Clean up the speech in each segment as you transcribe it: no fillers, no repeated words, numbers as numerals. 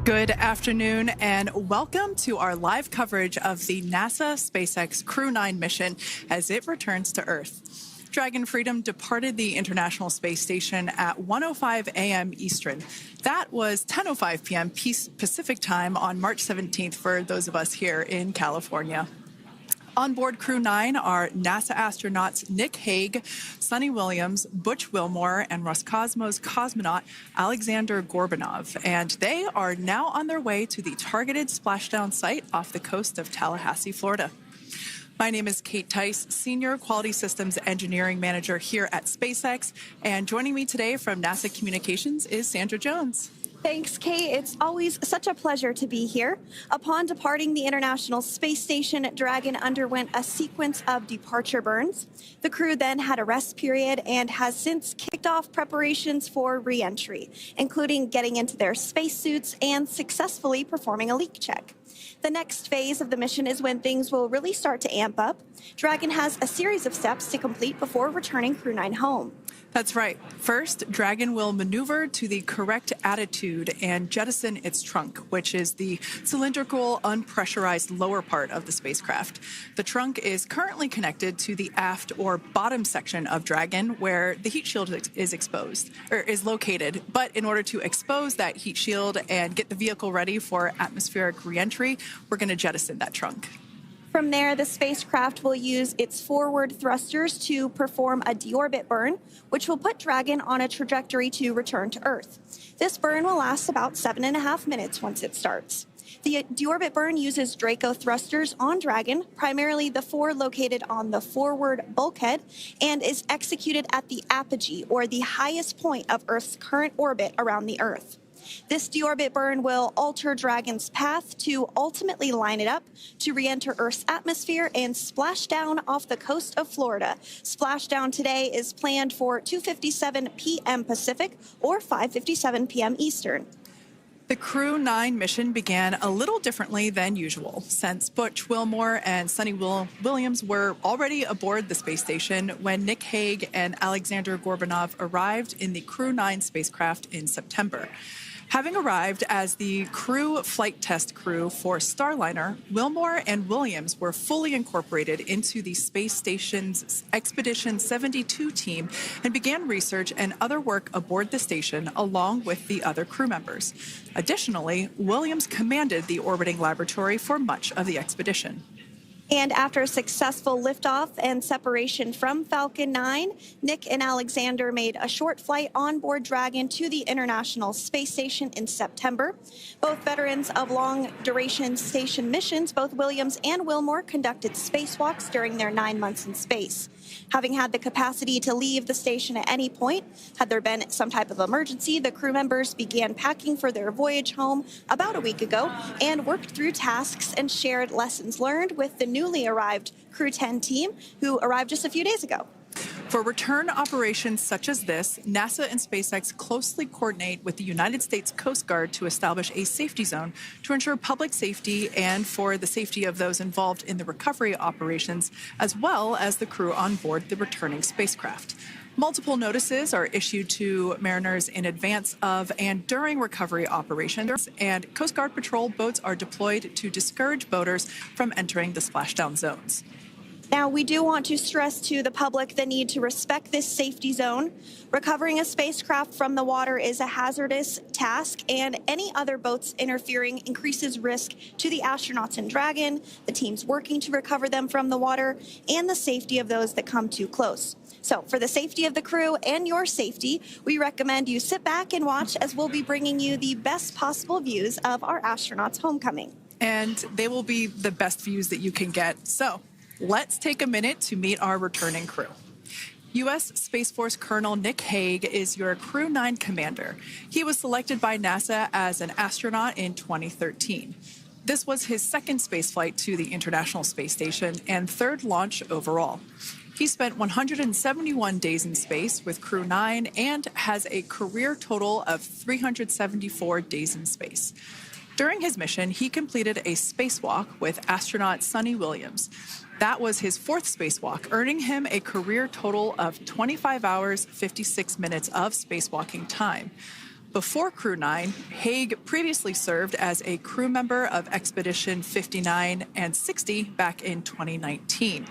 Good afternoon and welcome to our live coverage of the NASA SpaceX Crew 9 mission as it returns to Earth. Dragon Freedom departed the International Space Station at 1:05 a.m. Eastern. That was 10:05 p.m. Pacific time on March 17th for those of us here in California. On board Crew 9 are NASA astronauts Nick Hague, Suni Williams, Butch Wilmore, and Roscosmos cosmonaut Alexander Gorbanov. And they are now on their way to the targeted splashdown site off the coast of Tallahassee, Florida. My name is Kate Tice, Senior Quality Systems Engineering Manager here at SpaceX. And joining me today from NASA Communications is Sandra Jones. Thanks, Kate. It's always such a pleasure to be here. Upon departing the International Space Station, Dragon underwent a sequence of departure burns. The crew then had a rest period and has since kicked off preparations for re-entry, including getting into their spacesuits and successfully performing a leak check. The next phase of the mission is when things will really start to amp up. Dragon has a series of steps to complete before returning Crew 9 home. That's right. First, Dragon will maneuver to the correct attitude and jettison its trunk, which is the cylindrical, unpressurized lower part of the spacecraft. The trunk is currently connected to the aft or bottom section of Dragon, where the heat shield is located. But in order to expose that heat shield and get the vehicle ready for atmospheric reentry, we're going to jettison that trunk. From there, the spacecraft will use its forward thrusters to perform a deorbit burn, which will put Dragon on a trajectory to return to Earth. This burn will last about 7.5 minutes once it starts. The deorbit burn uses Draco thrusters on Dragon, primarily the four located on the forward bulkhead, and is executed at the apogee, or the highest point of Earth's current orbit around the Earth. This deorbit burn will alter Dragon's path to ultimately line it up to re-enter Earth's atmosphere and splash down off the coast of Florida. Splashdown today is planned for 2:57 p.m. Pacific or 5:57 p.m. Eastern. The Crew 9 mission began a little differently than usual, since Butch Wilmore and Suni Williams were already aboard the space station when Nick Hague and Alexander Gorbanov arrived in the Crew 9 spacecraft in September. Having arrived as the crew flight test crew for Starliner, Wilmore and Williams were fully incorporated into the space station's Expedition 72 team and began research and other work aboard the station along with the other crew members. Additionally, Williams commanded the orbiting laboratory for much of the expedition. And after a successful liftoff and separation from Falcon 9, Nick and Alexander made a short flight on board Dragon to the International Space Station in September. Both veterans of long-duration station missions, both Williams and Wilmore conducted spacewalks during their 9 months in space. Having had the capacity to leave the station at any point, had there been some type of emergency, the crew members began packing for their voyage home about a week ago and worked through tasks and shared lessons learned with the newly arrived Crew 10 team, who arrived just a few days ago. For return operations such as this, NASA and SpaceX closely coordinate with the United States Coast Guard to establish a safety zone to ensure public safety and for the safety of those involved in the recovery operations, as well as the crew on board the returning spacecraft. Multiple notices are issued to mariners in advance of and during recovery operations, and Coast Guard patrol boats are deployed to discourage boaters from entering the splashdown zones. Now, we do want to stress to the public the need to respect this safety zone. Recovering a spacecraft from the water is a hazardous task, and any other boats interfering increases risk to the astronauts in Dragon, the teams working to recover them from the water, and the safety of those that come too close. So for the safety of the crew and your safety, we recommend you sit back and watch as we'll be bringing you the best possible views of our astronauts' homecoming. And they will be the best views that you can get. So let's take a minute to meet our returning crew. U.S. Space Force Colonel Nick Hague is your Crew 9 commander. He was selected by NASA as an astronaut in 2013. This was his second spaceflight to the International Space Station and third launch overall. He spent 171 days in space with Crew 9 and has a career total of 374 days in space. During his mission, he completed a spacewalk with astronaut Suni Williams. That was his fourth spacewalk, earning him a career total of 25 hours, 56 minutes of spacewalking time. Before Crew 9, Haig previously served as a crew member of Expedition 59 and 60 back in 2019.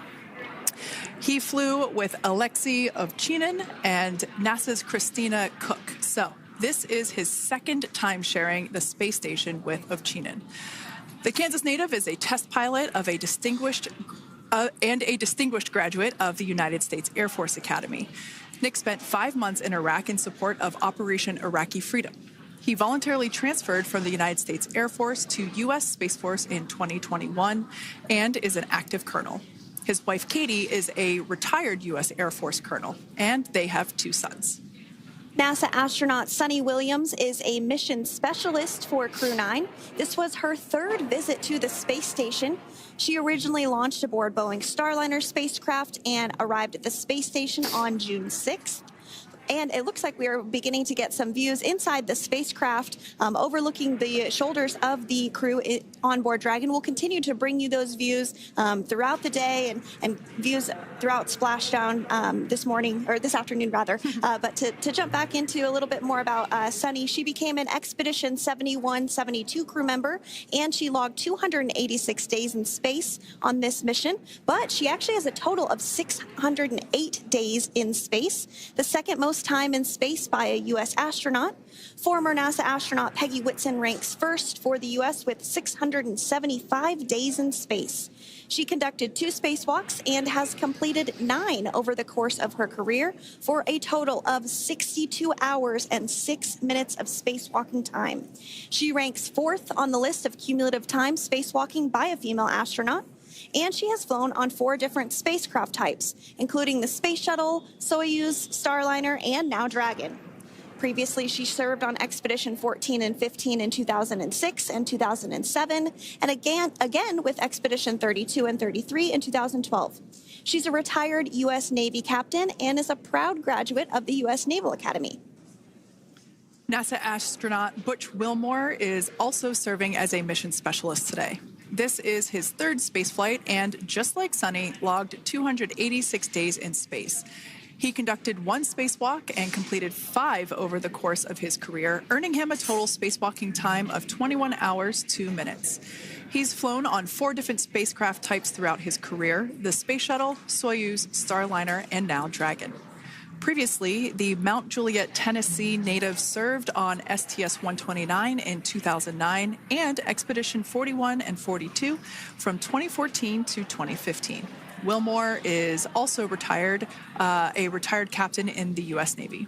He flew with Alexei Ovchinin and NASA's Christina Koch. So this is his second time sharing the space station with Ovchinin. The Kansas native is a test pilot of a distinguished graduate of the United States Air Force Academy. Nick spent 5 months in Iraq in support of Operation Iraqi Freedom. He voluntarily transferred from the United States Air Force to U.S. Space Force in 2021 and is an active colonel. His wife, Katie, is a retired U.S. Air Force colonel, and they have 2 sons. NASA astronaut Suni Williams is a mission specialist for Crew 9. This was her 3rd visit to the space station. She originally launched aboard Boeing Starliner spacecraft and arrived at the space station on June 6th. And it looks like we are beginning to get some views inside the spacecraft, overlooking the shoulders of the crew on board Dragon. We'll continue to bring you those views throughout the day and views throughout splashdown this afternoon rather. But to jump back into a little bit more about Suni, she became an Expedition 71-72 crew member, and she logged 286 days in space on this mission. But she actually has a total of 608 days in space, the second most time in space by a U.S. astronaut. Former NASA astronaut Peggy Whitson ranks first for the U.S. with 675 days in space. She conducted 2 spacewalks and has completed 9 over the course of her career for a total of 62 hours and 6 minutes of spacewalking time. She ranks 4th on the list of cumulative time spacewalking by a female astronaut. And she has flown on 4 different spacecraft types, including the Space Shuttle, Soyuz, Starliner, and now Dragon. Previously, she served on Expedition 14 and 15 in 2006 and 2007, and again with Expedition 32 and 33 in 2012. She's a retired U.S. Navy captain and is a proud graduate of the U.S. Naval Academy. NASA astronaut Butch Wilmore is also serving as a mission specialist today. This is his 3rd spaceflight and, just like Suni, logged 286 days in space. He conducted 1 spacewalk and completed 5 over the course of his career, earning him a total spacewalking time of 21 hours, 2 minutes. He's flown on 4 different spacecraft types throughout his career: the Space Shuttle, Soyuz, Starliner, and now Dragon. Previously, the Mount Juliet, Tennessee native served on STS-129 in 2009 and Expedition 41 and 42 from 2014 to 2015. Wilmore is also a retired captain in the U.S. Navy.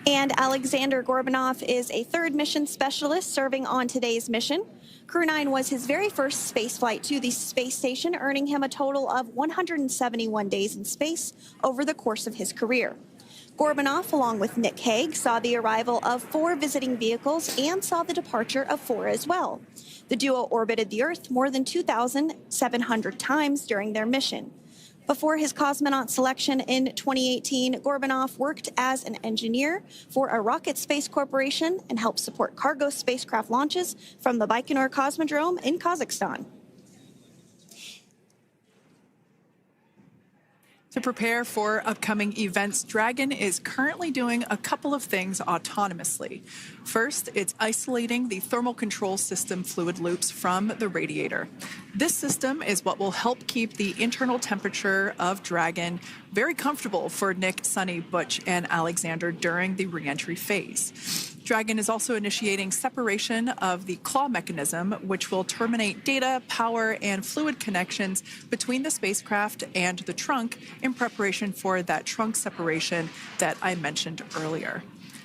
And Alexander Gorbanov is a 3rd mission specialist serving on today's mission. Crew 9 was his very first spaceflight to the space station, earning him a total of 171 days in space over the course of his career. Gorbanov, along with Nick Haig, saw the arrival of 4 visiting vehicles and saw the departure of 4 as well. The duo orbited the Earth more than 2,700 times during their mission. Before his cosmonaut selection in 2018, Gorbanov worked as an engineer for a rocket space corporation and helped support cargo spacecraft launches from the Baikonur Cosmodrome in Kazakhstan. To prepare for upcoming events, Dragon is currently doing a couple of things autonomously. First, it's isolating the thermal control system fluid loops from the radiator. This system is what will help keep the internal temperature of Dragon very comfortable for Nick, Suni, Butch, and Alexander during the re-entry phase. Dragon is also initiating separation of the claw mechanism, which will terminate data, power, and fluid connections between the spacecraft and the trunk in preparation for that trunk separation that I mentioned earlier.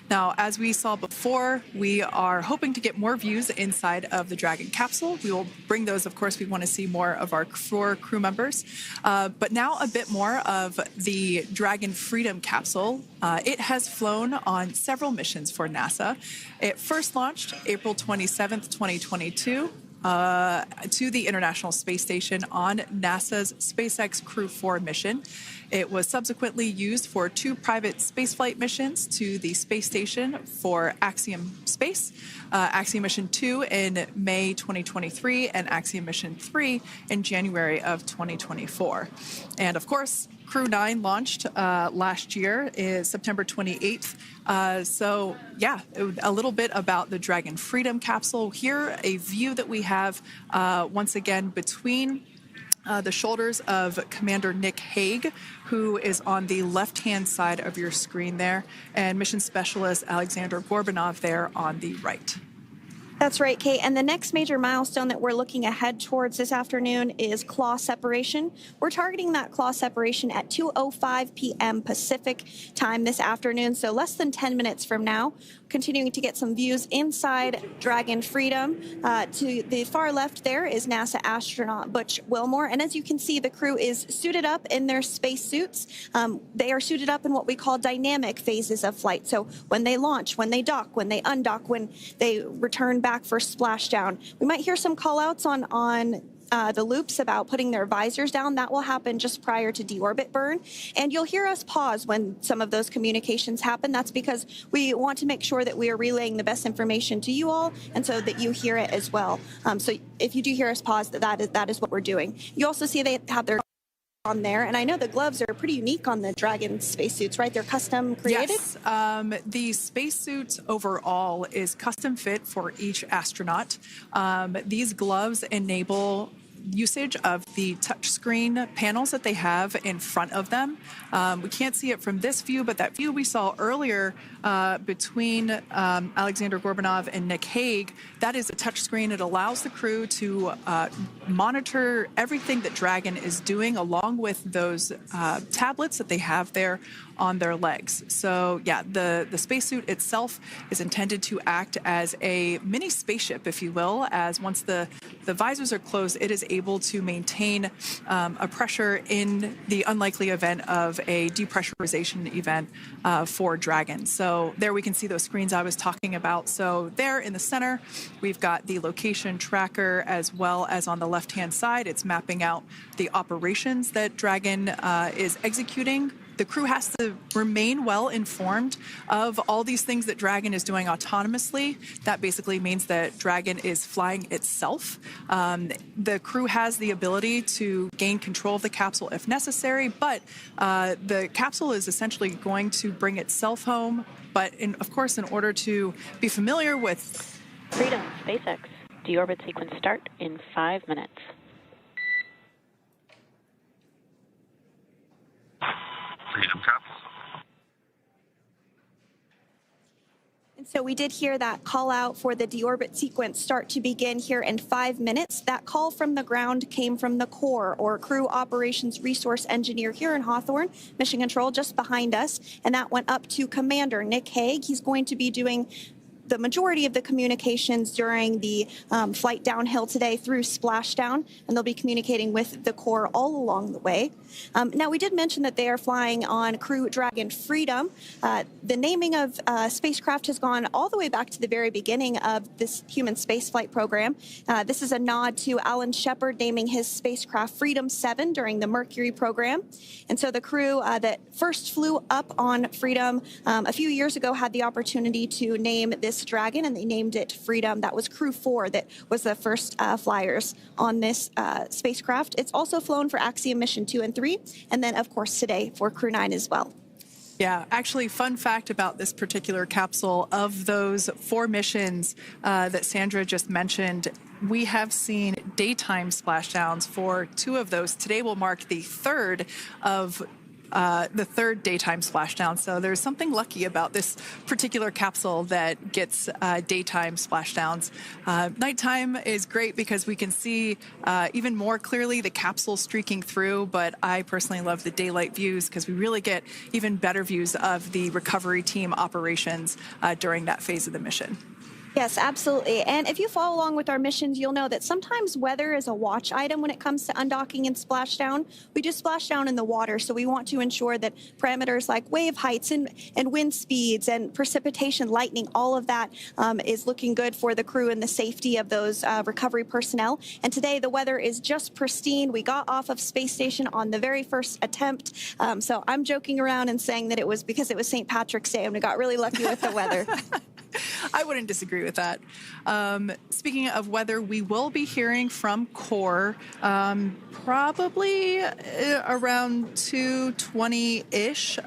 Now, as we saw before, we are hoping to get more views inside of the Dragon capsule. We will bring those, of course. We want to see more of our 4 crew members. But now a bit more of the Dragon Freedom capsule. It has flown on several missions for NASA. It first launched April 27th, 2022. To the International Space Station on NASA's SpaceX Crew 4 mission. It was subsequently used for 2 private spaceflight missions to the space station for Axiom Space, Axiom Mission 2 in May 2023, and Axiom Mission 3 in January of 2024. And of course, Crew 9 launched last year, is September 28th. So yeah, a little bit about the Dragon Freedom capsule. Here, a view that we have once again between the shoulders of Commander Nick Hague, who is on the left-hand side of your screen there, and Mission Specialist Alexander Gorbanov there on the right. That's right, Kate. And the next major milestone that we're looking ahead towards this afternoon is claw separation. We're targeting that claw separation at 2:05 p.m. Pacific time this afternoon, so less than 10 minutes from now. Continuing to get some views inside Dragon Freedom. To the far left there is NASA astronaut Butch Wilmore. And as you can see, the crew is suited up in their space suits. They are suited up in what we call dynamic phases of flight. So when they launch, when they dock, when they undock, when they return back for splashdown. We might hear some call outs on the loops about putting their visors down. That will happen just prior to deorbit burn. And you'll hear us pause when some of those communications happen. That's because we want to make sure that we are relaying the best information to you all, and so that you hear it as well. So if you do hear us pause, that is what we're doing. You also see they have their on there, and I know the gloves are pretty unique on the Dragon spacesuits, right? They're custom created? Yes, the spacesuit overall is custom fit for each astronaut. These gloves enable usage of the touchscreen panels that they have in front of them. We can't see it from this view, but that view we saw earlier between Alexander Gorbanov and Nick Hague, that is a touchscreen. It allows the crew to monitor everything that Dragon is doing, along with those tablets that they have there on their legs. So yeah, the spacesuit itself is intended to act as a mini spaceship, if you will, as once the visors are closed, it is able to maintain a pressure in the unlikely event of a depressurization event for Dragon. So there we can see those screens I was talking about. So there in the center, we've got the location tracker, as well as on the left-hand side, it's mapping out the operations that Dragon is executing. The crew has to remain well informed of all these things that Dragon is doing autonomously. That basically means that Dragon is flying itself. The crew has the ability to gain control of the capsule if necessary, but the capsule is essentially going to bring itself home. But of course, in order to be familiar with Freedom, SpaceX, deorbit sequence start in 5 minutes. Freedom capsule. And so we did hear that call out for the deorbit sequence start to begin here in 5 minutes. That call from the ground came from the core, or Crew Operations Resource Engineer here in Hawthorne, Mission Control just behind us. And that went up to Commander Nick Hague. He's going to be doing the majority of the communications during the flight downhill today through splashdown, and they'll be communicating with the core all along the way. Now, we did mention that they are flying on Crew Dragon Freedom. The naming of spacecraft has gone all the way back to the very beginning of this human spaceflight program. This is a nod to Alan Shepard naming his spacecraft Freedom 7 during the Mercury program. And so the crew that first flew up on Freedom a few years ago had the opportunity to name this Dragon, and they named it Freedom. That was Crew 4 that was the first flyers on this spacecraft. It's also flown for Axiom Mission 2 and 3, and then, of course, today for Crew 9 as well. Yeah, actually, fun fact about this particular capsule, of those 4 missions that Sandra just mentioned, we have seen daytime splashdowns for 2 of those. Today will mark the third daytime splashdown. So there's something lucky about this particular capsule that gets daytime splashdowns. Nighttime is great because we can see even more clearly the capsule streaking through, but I personally love the daylight views because we really get even better views of the recovery team operations during that phase of the mission. Yes, absolutely. And if you follow along with our missions, you'll know that sometimes weather is a watch item when it comes to undocking and splashdown. We do splashdown in the water, so we want to ensure that parameters like wave heights and wind speeds and precipitation, lightning, all of that is looking good for the crew and the safety of those recovery personnel. And today the weather is just pristine. We got off of space station on the very first attempt. So I'm joking around and saying that it was because it was St. Patrick's Day and we got really lucky with the weather. I wouldn't disagree with that. Speaking of weather, we will be hearing from CORE probably around 2:20-ish.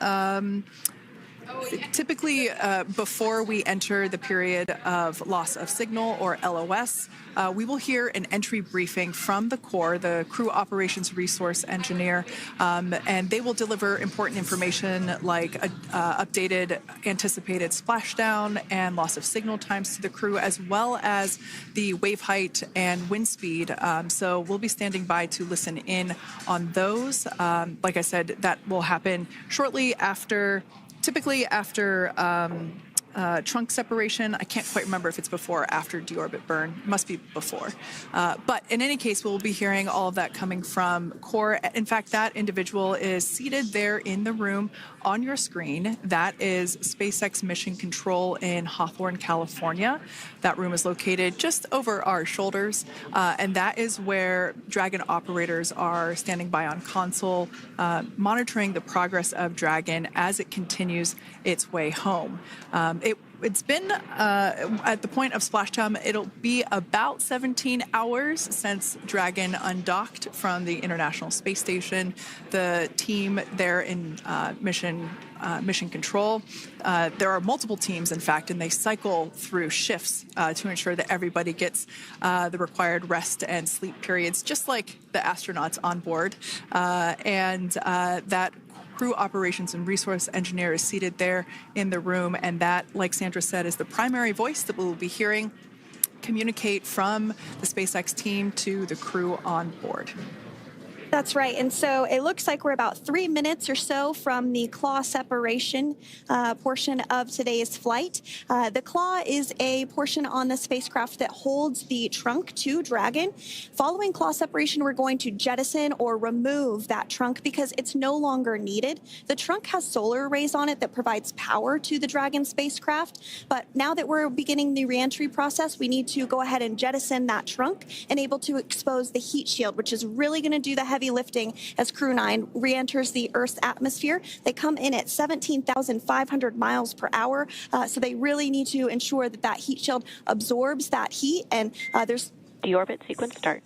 Typically, before we enter the period of loss of signal, or LOS, we will hear an entry briefing from the CORE, the Crew Operations Resource Engineer, and they will deliver important information like updated anticipated splashdown and loss of signal times to the crew, as well as the wave height and wind speed. So we'll be standing by to listen in on those. Like I said, that will happen shortly after. Typically after trunk separation. I can't quite remember if it's before or after deorbit burn. It must be before. But in any case, we'll be hearing all of that coming from CORE. In fact, that individual is seated there in the room on your screen. That is SpaceX Mission Control in Hawthorne, California. That room is located just over our shoulders, and that is where Dragon operators are standing by on console, monitoring the progress of Dragon as it continues its way home. It's been, at the point of splashdown, it'll be about 17 hours since Dragon undocked from the International Space Station. The team there in mission control, there are multiple teams, in fact, and they cycle through shifts to ensure that everybody gets the required rest and sleep periods, just like the astronauts on board. And that Crew Operations and Resource Engineer is seated there in the room, and that, like Sandra said, is the primary voice that we will be hearing communicate from the SpaceX team to the crew on board. That's right. And so it looks like we're about 3 minutes or so from the claw separation portion of today's flight. The claw is a portion on the spacecraft that holds the trunk to Dragon. Following claw separation, we're going to jettison or remove that trunk because it's no longer needed. The trunk has solar arrays on it that provides power to the Dragon spacecraft. But now that we're beginning the reentry process, we need to go ahead and jettison that trunk and able to expose the heat shield, which is really going to do the heavy lifting as Crew 9 re-enters the Earth's atmosphere. They come in at 17,500 miles per hour, so they really need to ensure that that heat shield absorbs that heat, and there's... Deorbit sequence start.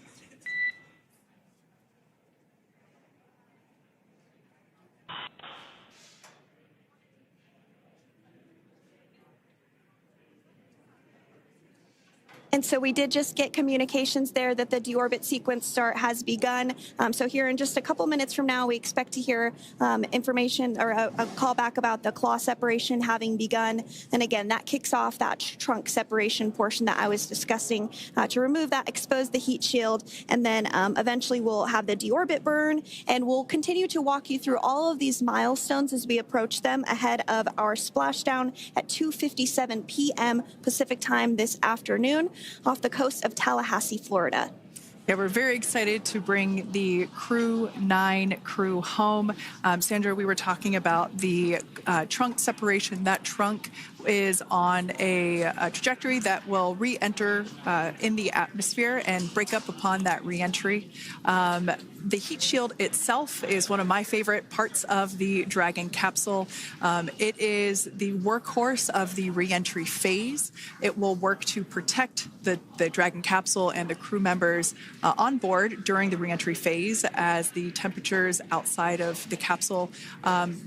And so we did just get communications there that the deorbit sequence start has begun. So here in just a couple minutes from now, we expect to hear information or a call back about the claw separation having begun. And again, that kicks off that trunk separation portion that I was discussing to remove that, expose the heat shield, and then eventually we'll have the deorbit burn. And we'll continue to walk you through all of these milestones as we approach them ahead of our splashdown at 2:57 p.m. Pacific time this afternoon, off the coast of Tallahassee, Florida. Yeah, we're very excited to bring the Crew 9 crew home. Sandra, we were talking about the trunk separation. That trunk is on a trajectory that will re-enter in the atmosphere and break up upon that re-entry. The heat shield itself is one of my favorite parts of the Dragon capsule. It is the workhorse of the re-entry phase. It will work to protect the Dragon capsule and the crew members on board during the re-entry phase as the temperatures outside of the capsule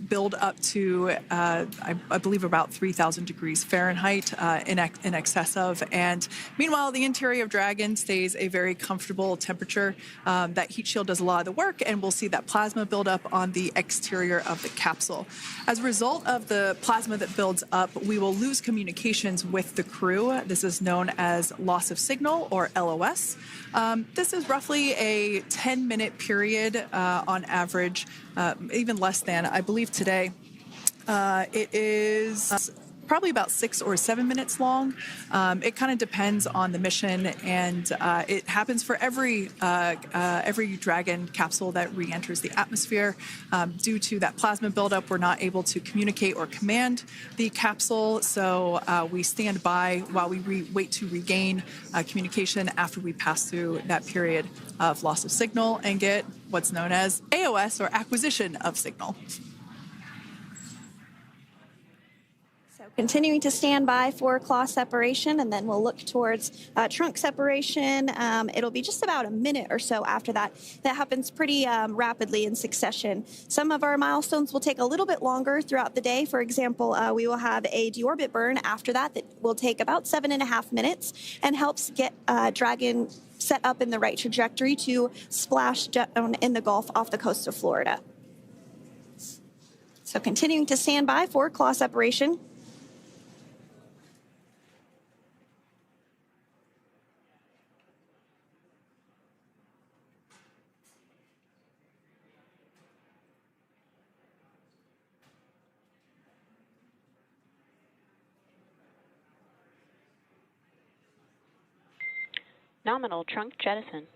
build up to, I believe, about 3,000 degrees Fahrenheit in excess of. And meanwhile, the interior of Dragon stays a very comfortable temperature. That heat shield does a lot of the work, and we'll see that plasma build up on the exterior of the capsule. As a result of the plasma that builds up, we will lose communications with the crew. This is known as loss of signal, or LOS. This is roughly a 10-minute period on average, even less than. I believe today it is probably about 6 or 7 minutes long. It kind of depends on the mission, and it happens for every Dragon capsule that re-enters the atmosphere. Due to that plasma buildup, we're not able to communicate or command the capsule, so we stand by while we wait to regain communication after we pass through that period of loss of signal and get what's known as AOS, or acquisition of signal. Continuing to stand by for claw separation, and then we'll look towards trunk separation. It'll be just about a minute or so after that. That happens pretty rapidly in succession. Some of our milestones will take a little bit longer throughout the day. For example, we will have a deorbit burn after that will take about 7.5 minutes and helps get Dragon set up in the right trajectory to splash down in the Gulf off the coast of Florida. So continuing to stand by for claw separation. Nominal trunk jettison.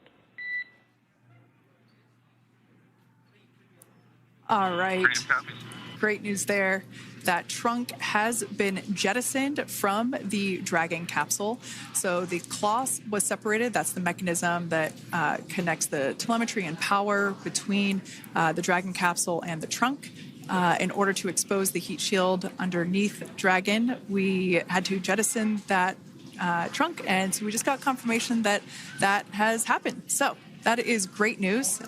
All right. Freedom copies. Great news there. That trunk has been jettisoned from the Dragon capsule. So the claw was separated. That's the mechanism that connects the telemetry and power between the Dragon capsule and the trunk. In order to expose the heat shield underneath Dragon, we had to jettison that trunk, and so we just got confirmation that that has happened. So that is great news.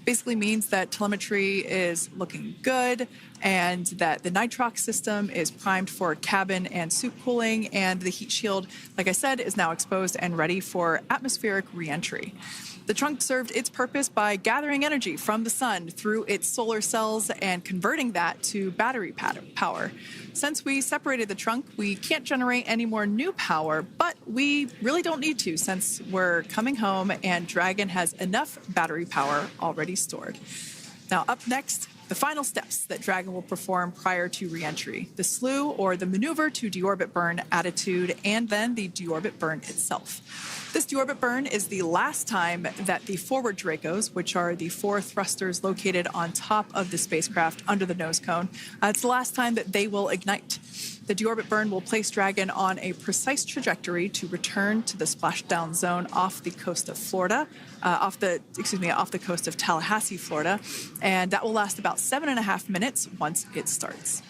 Basically means that telemetry is looking good, and that the nitrox system is primed for cabin and suit cooling, and the heat shield, like I said, is now exposed and ready for atmospheric reentry. The trunk served its purpose by gathering energy from the sun through its solar cells and converting that to battery power. Since we separated the trunk, we can't generate any more new power, but we really don't need to since we're coming home and Dragon has enough battery power already stored. Now, up next, the final steps that Dragon will perform prior to reentry: the slew, or the maneuver to deorbit burn attitude, and then the deorbit burn itself. This deorbit burn is the last time that the forward Dracos, which are the 4 thrusters located on top of the spacecraft under the nose cone, it's the last time that they will ignite. The deorbit burn will place Dragon on a precise trajectory to return to the splashdown zone off the coast of Florida, off the coast of Tallahassee, Florida, and that will last about 7.5 minutes once it starts.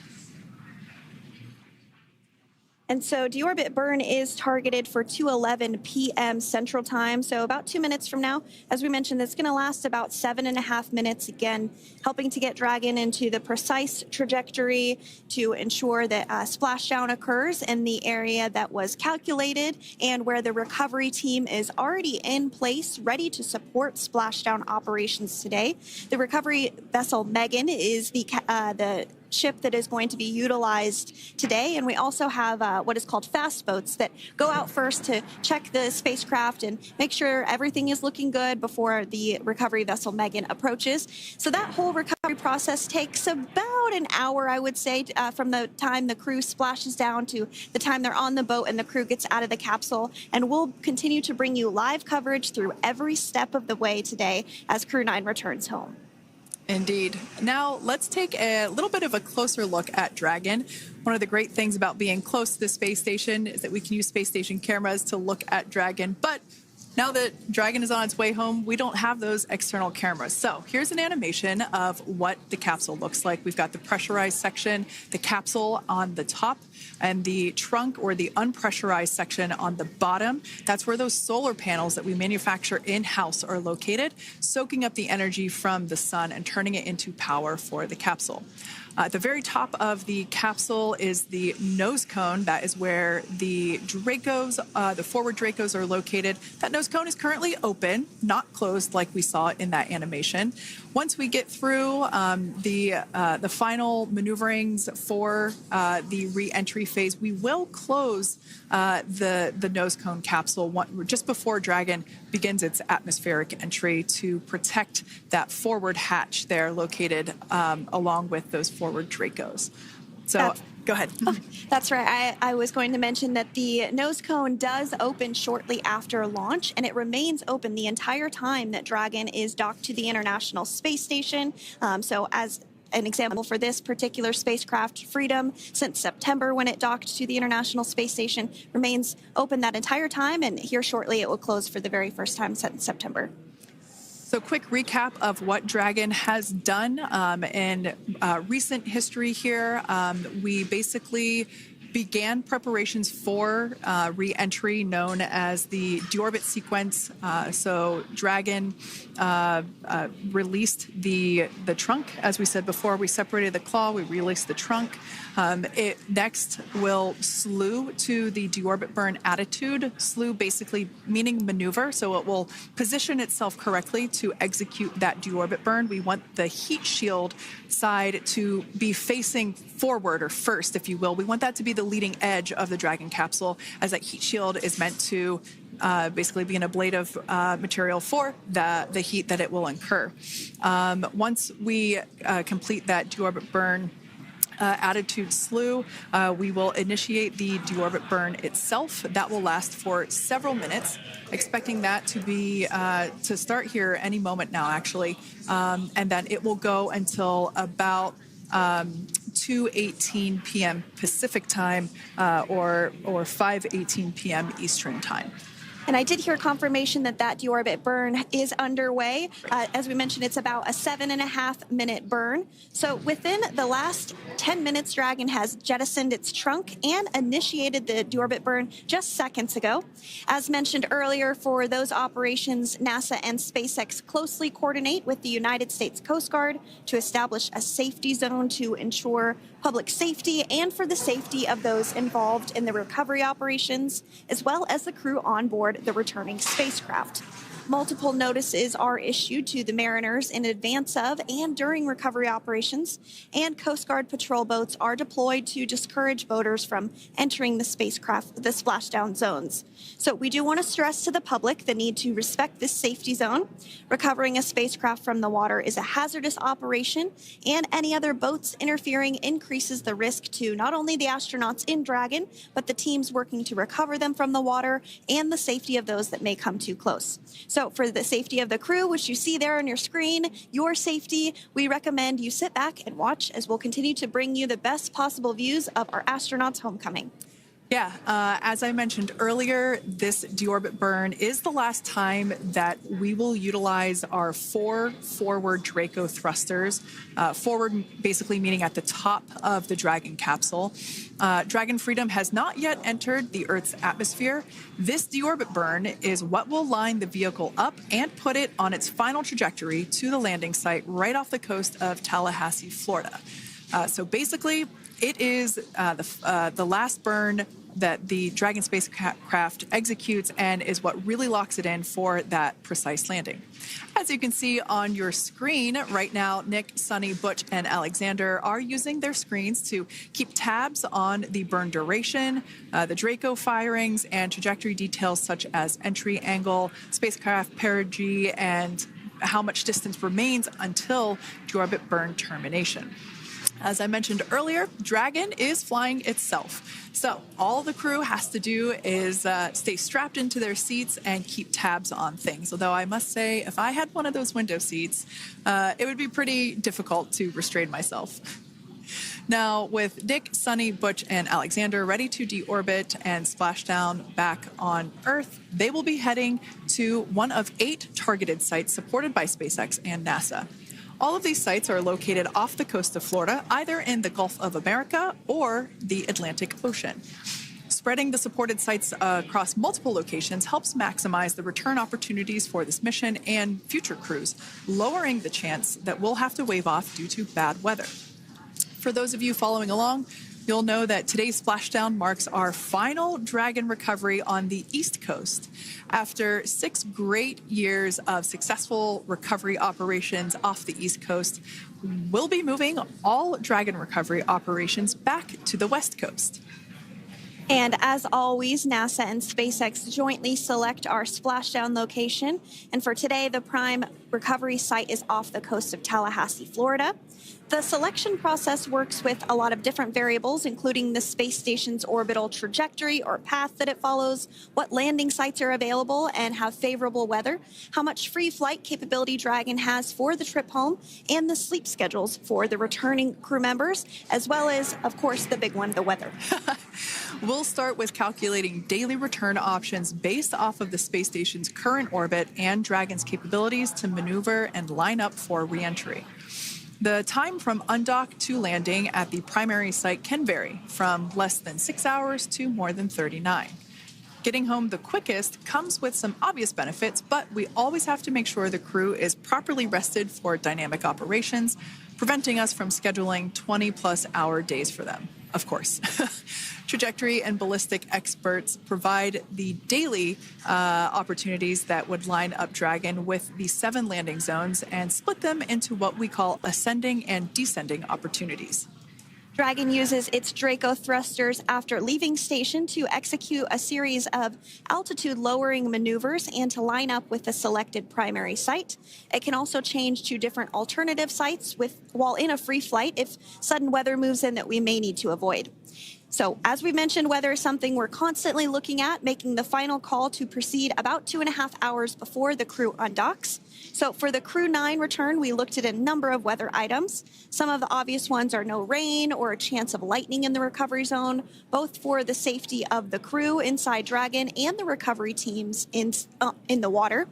And so deorbit burn is targeted for 2:11 p.m. Central Time, so about 2 minutes from now. As we mentioned, it's going to last about 7.5 minutes, again, helping to get Dragon into the precise trajectory to ensure that splashdown occurs in the area that was calculated and where the recovery team is already in place, ready to support splashdown operations today. The recovery vessel Megan is the ship that is going to be utilized today, and we also have what is called fast boats that go out first to check the spacecraft and make sure everything is looking good before the recovery vessel Megan approaches. So that whole recovery process takes about an hour, I would say, from the time the crew splashes down to the time they're on the boat and the crew gets out of the capsule. And we'll continue to bring you live coverage through every step of the way today as Crew 9 returns home. Indeed. Now, let's take a little bit of a closer look at Dragon. One of the great things about being close to the space station is that we can use space station cameras to look at Dragon. But now that Dragon is on its way home, we don't have those external cameras. So here's an animation of what the capsule looks like. We've got the pressurized section, the capsule on the top, and the trunk, or the unpressurized section, on the bottom. That's where those solar panels that we manufacture in-house are located, soaking up the energy from the sun and turning it into power for the capsule. At the very top of the capsule is the nose cone. That is where the Dracos, the forward Dracos, are located. That nose cone is currently open, not closed like we saw in that animation. Once we get through the final maneuverings for the re-entry phase, we will close the nose cone capsule just before Dragon begins its atmospheric entry to protect that forward hatch there located along with those forward Dracos. So Go ahead. Oh, that's right. I was going to mention that the nose cone does open shortly after launch, and it remains open the entire time that Dragon is docked to the International Space Station. So as an example for this particular spacecraft, Freedom, since September when it docked to the International Space Station, remains open that entire time, and here shortly it will close for the very first time since September. So quick recap of what Dragon has done in recent history here. We basically began preparations for re-entry known as the deorbit sequence. So Dragon released the trunk. As we said before, we separated the claw, we released the trunk. It next will slew to the deorbit burn attitude. Slew basically meaning maneuver, so it will position itself correctly to execute that deorbit burn. We want the heat shield side to be facing forward, or first, if you will. We want that to be the leading edge of the Dragon capsule, as that heat shield is meant to basically be an ablative material for the heat that it will incur. Once we complete that deorbit burn attitude slew, we will initiate the deorbit burn itself. That will last for several minutes, expecting that to be to start here any moment now, actually, and then it will go until about 2:18 p.m. Pacific time or 5:18 p.m. Eastern time. And I did hear confirmation that that deorbit burn is underway. As we mentioned, it's about a 7.5-minute burn. So within the last 10 minutes, Dragon has jettisoned its trunk and initiated the deorbit burn just seconds ago. As mentioned earlier, for those operations, NASA and SpaceX closely coordinate with the United States Coast Guard to establish a safety zone to ensure public safety and for the safety of those involved in the recovery operations, as well as the crew on board the returning spacecraft. Multiple notices are issued to the mariners in advance of and during recovery operations, and Coast Guard patrol boats are deployed to discourage boaters from entering the spacecraft, the splashdown zones. So we do want to stress to the public the need to respect this safety zone. Recovering a spacecraft from the water is a hazardous operation, and any other boats interfering increases the risk to not only the astronauts in Dragon, but the teams working to recover them from the water and the safety of those that may come too close. So for the safety of the crew, which you see there on your screen, your safety, we recommend you sit back and watch as we'll continue to bring you the best possible views of our astronauts' homecoming. Yeah, as I mentioned earlier, this deorbit burn is the last time that we will utilize our 4 forward Draco thrusters. Forward basically meaning at the top of the Dragon capsule. Dragon Freedom has not yet entered the Earth's atmosphere. This deorbit burn is what will line the vehicle up and put it on its final trajectory to the landing site right off the coast of Tallahassee, Florida. So basically, it is the last burn that the Dragon spacecraft executes and is what really locks it in for that precise landing. As you can see on your screen right now, Nick, Suni, Butch, and Alexander are using their screens to keep tabs on the burn duration, the Draco firings, and trajectory details such as entry angle, spacecraft perigee, and how much distance remains until deorbit burn termination. As I mentioned earlier, Dragon is flying itself. So all the crew has to do is stay strapped into their seats and keep tabs on things. Although I must say, if I had one of those window seats, it would be pretty difficult to restrain myself. Now, with Nick, Suni, Butch, and Alexander ready to deorbit and splash down back on Earth, they will be heading to one of 8 targeted sites supported by SpaceX and NASA. All of these sites are located off the coast of Florida, either in the Gulf of America or the Atlantic Ocean. Spreading the supported sites across multiple locations helps maximize the return opportunities for this mission and future crews, lowering the chance that we'll have to wave off due to bad weather. For those of you following along, you'll know that today's splashdown marks our final Dragon recovery on the East Coast. After 6 great years of successful recovery operations off the East Coast, we'll be moving all Dragon recovery operations back to the West Coast. And as always, NASA and SpaceX jointly select our splashdown location. And for today, the prime recovery site is off the coast of Tallahassee, Florida. The selection process works with a lot of different variables, including the space station's orbital trajectory or path that it follows, what landing sites are available and have favorable weather, how much free flight capability Dragon has for the trip home, and the sleep schedules for the returning crew members, as well as, of course, the big one, the weather. We'll start with calculating daily return options based off of the space station's current orbit and Dragon's capabilities to maneuver and line up for re-entry. The time from undock to landing at the primary site can vary from less than 6 hours to more than 39. Getting home the quickest comes with some obvious benefits, but we always have to make sure the crew is properly rested for dynamic operations, preventing us from scheduling 20-plus hour days for them, of course. Trajectory and ballistic experts provide the daily opportunities that would line up Dragon with the 7 landing zones and split them into what we call ascending and descending opportunities. Dragon uses its Draco thrusters after leaving station to execute a series of altitude-lowering maneuvers and to line up with the selected primary site. It can also change to different alternative sites while in a free flight if sudden weather moves in that we may need to avoid. So, as we mentioned, weather is something we're constantly looking at, making the final call to proceed about 2.5 hours before the crew undocks. So, for the Crew 9 return, we looked at a number of weather items. Some of the obvious ones are no rain or a chance of lightning in the recovery zone, both for the safety of the crew inside Dragon and the recovery teams in the water.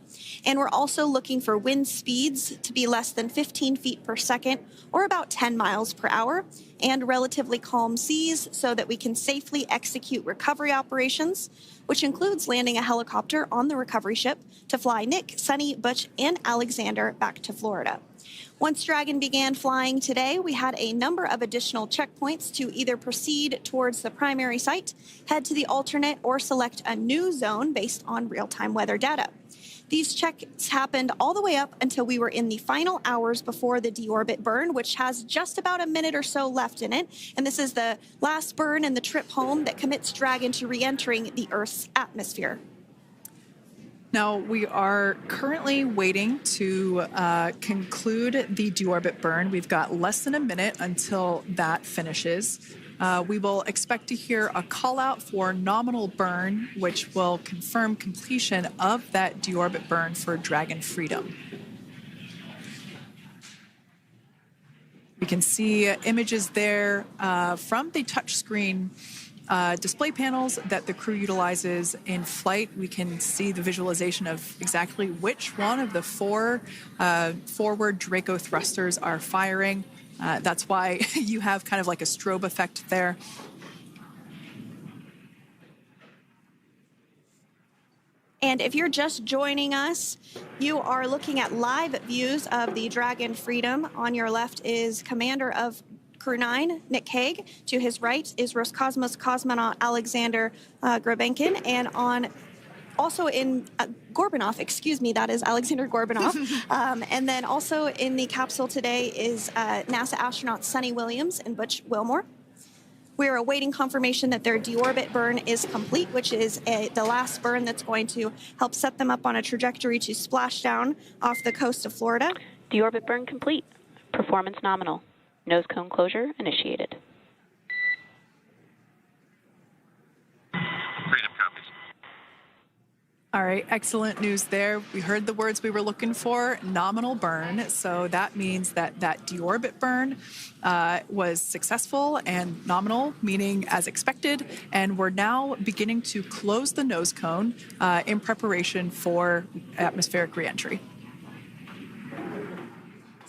And we're also looking for wind speeds to be less than 15 feet per second or about 10 miles per hour, and relatively calm seas so that we can safely execute recovery operations, which includes landing a helicopter on the recovery ship to fly Nick, Suni, Butch, and Alexander back to Florida. Once Dragon began flying today, we had a number of additional checkpoints to either proceed towards the primary site, head to the alternate, or select a new zone based on real-time weather data. These checks happened all the way up until we were in the final hours before the deorbit burn, which has just about a minute or so left in it. And this is the last burn in the trip home that commits Dragon to re-entering the Earth's atmosphere. Now, we are currently waiting to conclude the deorbit burn. We've got less than a minute until that finishes. We will expect to hear a call out for nominal burn, which will confirm completion of that deorbit burn for Dragon Freedom. We can see images there from the touchscreen display panels that the crew utilizes in flight. We can see the visualization of exactly which one of the 4 forward Draco thrusters are firing. That's why you have kind of like a strobe effect there. And if you're just joining us, you are looking at live views of the Dragon Freedom. On your left is Commander of Crew 9, Nick Hague. To his right is Roscosmos cosmonaut Alexander Grebenkin. And also in Gorbanov, excuse me, that is Alexander Gorbanov. And then also in the capsule today is NASA astronauts Suni Williams and Butch Wilmore. We are awaiting confirmation that their deorbit burn is complete, which is the last burn that's going to help set them up on a trajectory to splash down off the coast of Florida. Deorbit burn complete. Performance nominal. Nose cone closure initiated. Freedom copies. All right, excellent news there. We heard the words we were looking for, nominal burn. So that means that that deorbit burn was successful and nominal, meaning as expected. And we're now beginning to close the nose cone in preparation for atmospheric reentry.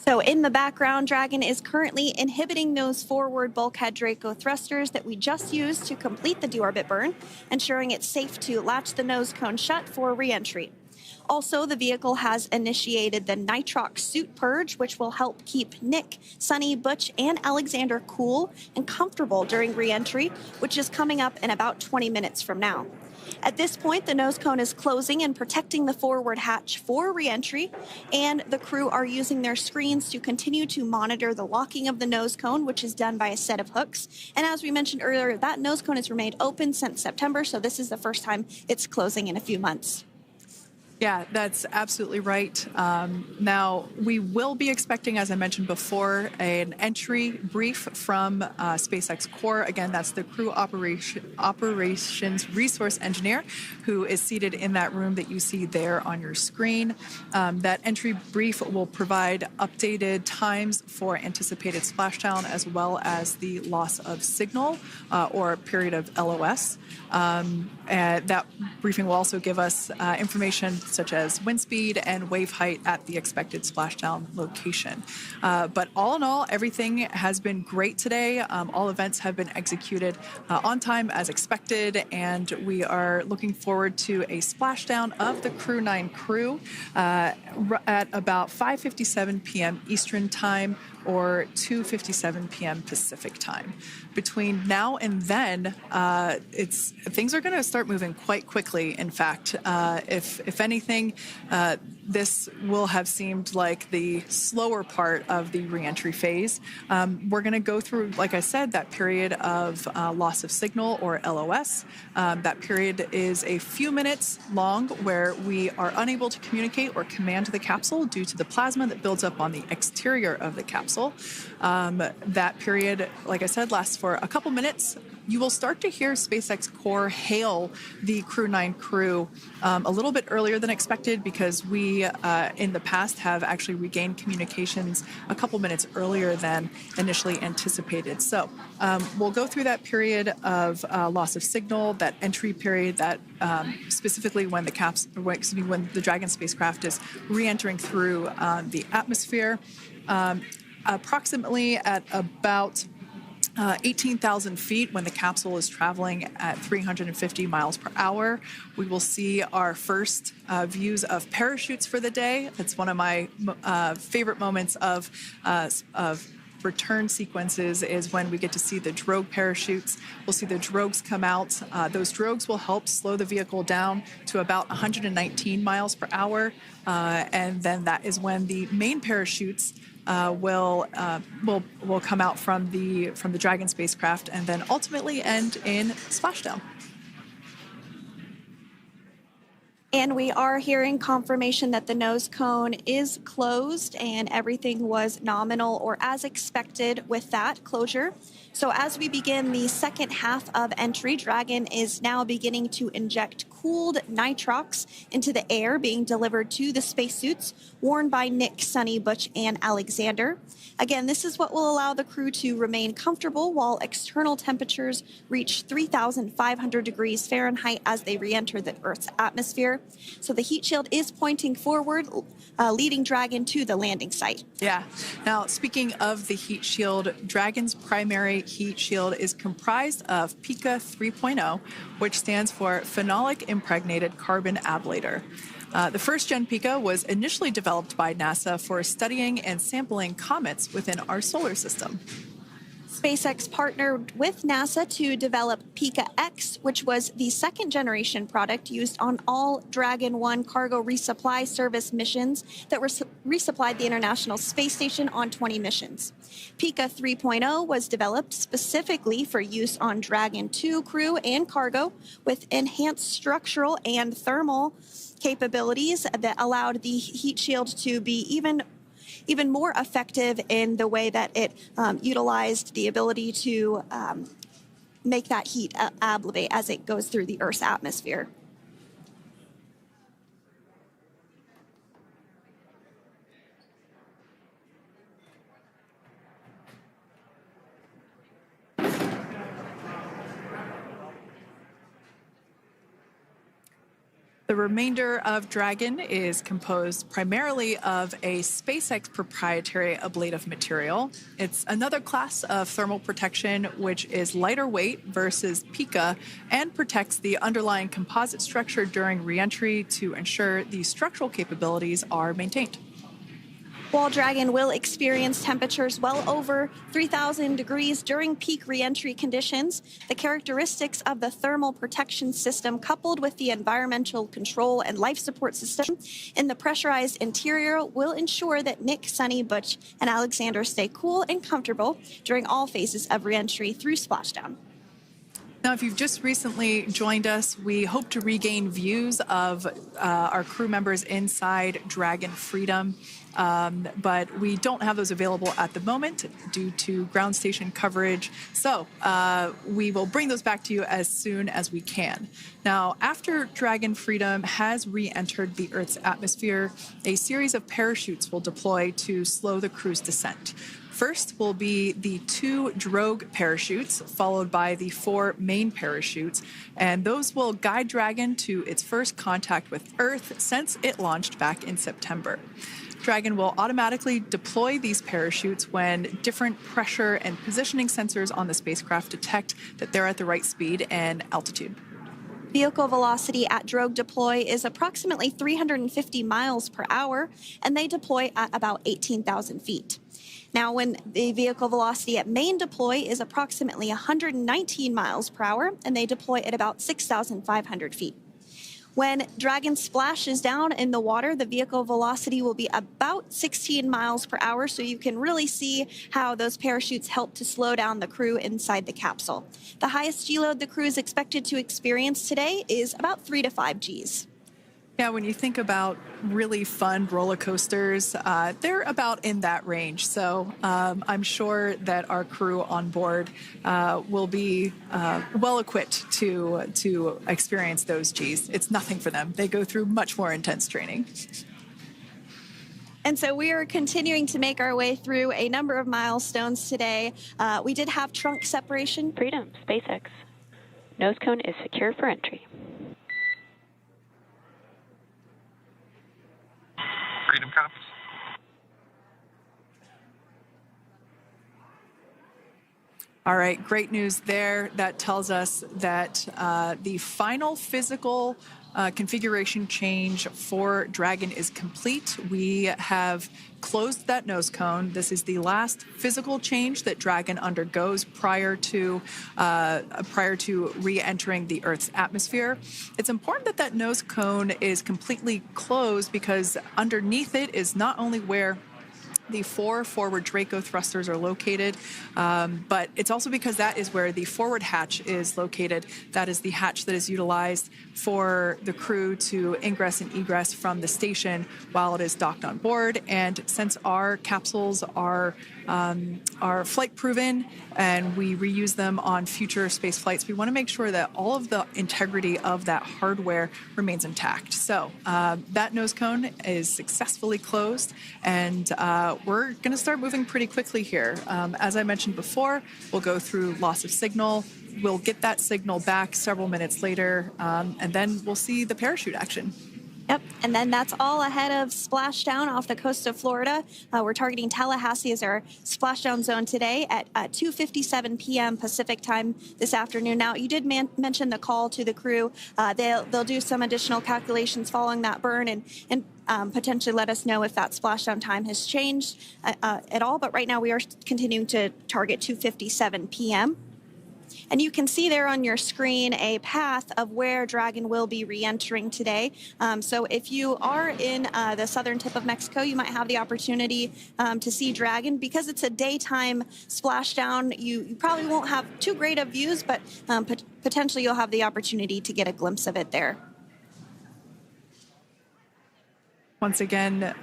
So in the background, Dragon is currently inhibiting those forward bulkhead Draco thrusters that we just used to complete the deorbit burn, ensuring it's safe to latch the nose cone shut for re-entry. Also, the vehicle has initiated the nitrox suit purge, which will help keep Nick, Suni, Butch, and Alexander cool and comfortable during re-entry, which is coming up in about 20 minutes from now. At this point, the nose cone is closing and protecting the forward hatch for re-entry, and the crew are using their screens to continue to monitor the locking of the nose cone, which is done by a set of hooks. And as we mentioned earlier, that nose cone has remained open since September, so this is the first time it's closing in a few months. Yeah, that's absolutely right. Now, we will be expecting, as I mentioned before, an entry brief from SpaceX Core. Again, that's the crew operations resource engineer who is seated in that room that you see there on your screen. That entry brief will provide updated times for anticipated splashdown as well as the loss of signal or period of LOS. That briefing will also give us information such as wind speed and wave height at the expected splashdown location. But all in all, everything has been great today. All events have been executed on time as expected, and we are looking forward to a splashdown of the Crew 9 crew at about 5:57 p.m. Eastern Time or 2:57 p.m. Pacific Time. Between now and then, things are going to start moving quite quickly. In fact, if anything, this will have seemed like the slower part of the reentry phase. We're going to go through, like I said, that period of loss of signal or LOS. That period is a few minutes long where we are unable to communicate or command the capsule due to the plasma that builds up on the exterior of the capsule. That period, like I said, lasts for a couple minutes. You will start to hear SpaceX Core hail the Crew 9 crew a little bit earlier than expected because we, in the past, have actually regained communications a couple minutes earlier than initially anticipated. So we'll go through that period of loss of signal, that entry period, that specifically when when the Dragon spacecraft is re-entering through the atmosphere. Approximately at about 18,000 feet when the capsule is traveling at 350 miles per hour. We will see our first views of parachutes for the day. That's one of my favorite moments of return sequences is when we get to see the drogue parachutes. We'll see the drogues come out. Those drogues will help slow the vehicle down to about 119 miles per hour. And then that is when the main parachutes will come out from the Dragon spacecraft and then ultimately end in splashdown. And we are hearing confirmation that the nose cone is closed and everything was nominal or as expected with that closure. So as we begin the second half of entry, Dragon is now beginning to inject cooled nitrox into the air being delivered to the spacesuits worn by Nick, Suni, Butch, and Alexander. Again, this is what will allow the crew to remain comfortable while external temperatures reach 3,500 degrees Fahrenheit as they re-enter the Earth's atmosphere. So the heat shield is pointing forward, leading Dragon to the landing site. Yeah. Now, speaking of the heat shield, Dragon's primary heat shield is comprised of PICA 3.0, which stands for Phenolic Impregnated Carbon Ablator. The first-gen PICA was initially developed by NASA for studying and sampling comets within our solar system. SpaceX partnered with NASA to develop PICA-X, which was the second-generation product used on all Dragon 1 cargo resupply service missions that resupplied the International Space Station on 20 missions. PICA 3.0 was developed specifically for use on Dragon 2 crew and cargo with enhanced structural and thermal capabilities that allowed the heat shield to be even more effective in the way that it utilized the ability to make that heat ablevate as it goes through the Earth's atmosphere. The remainder of Dragon is composed primarily of a SpaceX proprietary ablative material. It's another class of thermal protection which is lighter weight versus PICA and protects the underlying composite structure during reentry to ensure the structural capabilities are maintained. While Dragon will experience temperatures well over 3,000 degrees during peak reentry conditions, the characteristics of the thermal protection system coupled with the environmental control and life support system in the pressurized interior will ensure that Nick, Suni, Butch, and Alexander stay cool and comfortable during all phases of reentry through splashdown. Now, if you've just recently joined us, we hope to regain views of our crew members inside Dragon Freedom, but we don't have those available at the moment due to ground station coverage. So we will bring those back to you as soon as we can. Now, after Dragon Freedom has re-entered the Earth's atmosphere, a series of parachutes will deploy to slow the crew's descent. First will be the 2 drogue parachutes, followed by the 4 main parachutes, and those will guide Dragon to its first contact with Earth since it launched back in September. Dragon will automatically deploy these parachutes when different pressure and positioning sensors on the spacecraft detect that they're at the right speed and altitude. Vehicle velocity at drogue deploy is approximately 350 miles per hour, and they deploy at about 18,000 feet. Now, when the vehicle velocity at main deploy is approximately 119 miles per hour, and they deploy at about 6,500 feet. When Dragon splashes down in the water, the vehicle velocity will be about 16 miles per hour, so you can really see how those parachutes help to slow down the crew inside the capsule. The highest G-load the crew is expected to experience today is about 3 to 5 Gs. Yeah, when you think about really fun roller coasters, they're about in that range. So I'm sure that our crew on board will be well equipped to experience those Gs. It's nothing for them. They go through much more intense training. And so we are continuing to make our way through a number of milestones today. We did have trunk separation. Freedom, SpaceX. Nose cone is secure for entry. Freedom copies. All right, great news there. That tells us that the final physical configuration change for Dragon is complete. We have closed that nose cone. This is the last physical change that Dragon undergoes prior to re-entering the Earth's atmosphere. It's important that that nose cone is completely closed because underneath it is not only where the 4 forward Draco thrusters are located, but it's also because that is where the forward hatch is located. That is the hatch that is utilized for the crew to ingress and egress from the station while it is docked on board. And since our capsules are flight proven and we reuse them on future space flights, we want to make sure that all of the integrity of that hardware remains intact. So that nose cone is successfully closed, and we're going to start moving pretty quickly here. As I mentioned before, we'll go through loss of signal. We'll get that signal back several minutes later, and then we'll see the parachute action. Yep, and then that's all ahead of splashdown off the coast of Florida. We're targeting Tallahassee as our splashdown zone today at 2:57 p.m. Pacific time this afternoon. Now, you did mention the call to the crew. They'll do some additional calculations following that burn and potentially let us know if that splashdown time has changed at all. But right now, we are continuing to target 2:57 p.m. And you can see there on your screen a path of where Dragon will be re-entering today. So if you are in the southern tip of Mexico, you might have the opportunity to see Dragon. Because it's a daytime splashdown, you probably won't have too great of views, but potentially you'll have the opportunity to get a glimpse of it there. Once again,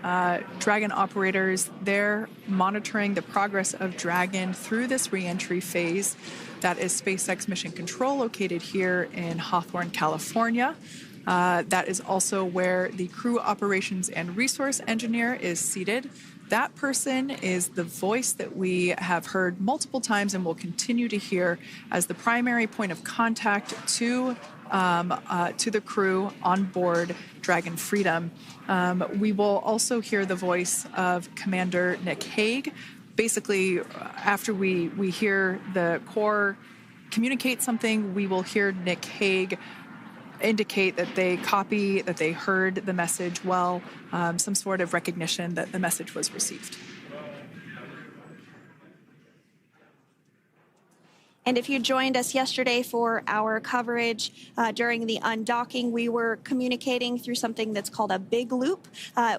Dragon operators, they're monitoring the progress of Dragon through this re-entry phase. That is SpaceX Mission Control, located here in Hawthorne, California. That is also where the crew operations and resource engineer is seated. That person is the voice that we have heard multiple times and will continue to hear as the primary point of contact to the crew on board Dragon Freedom. We will also hear the voice of Commander Nick Hague. Basically, after we hear the Corps communicate something, we will hear Nick Hague indicate that they copy, that they heard the message well, some sort of recognition that the message was received. And if you joined us yesterday for our coverage during the undocking, we were communicating through something that's called a big loop.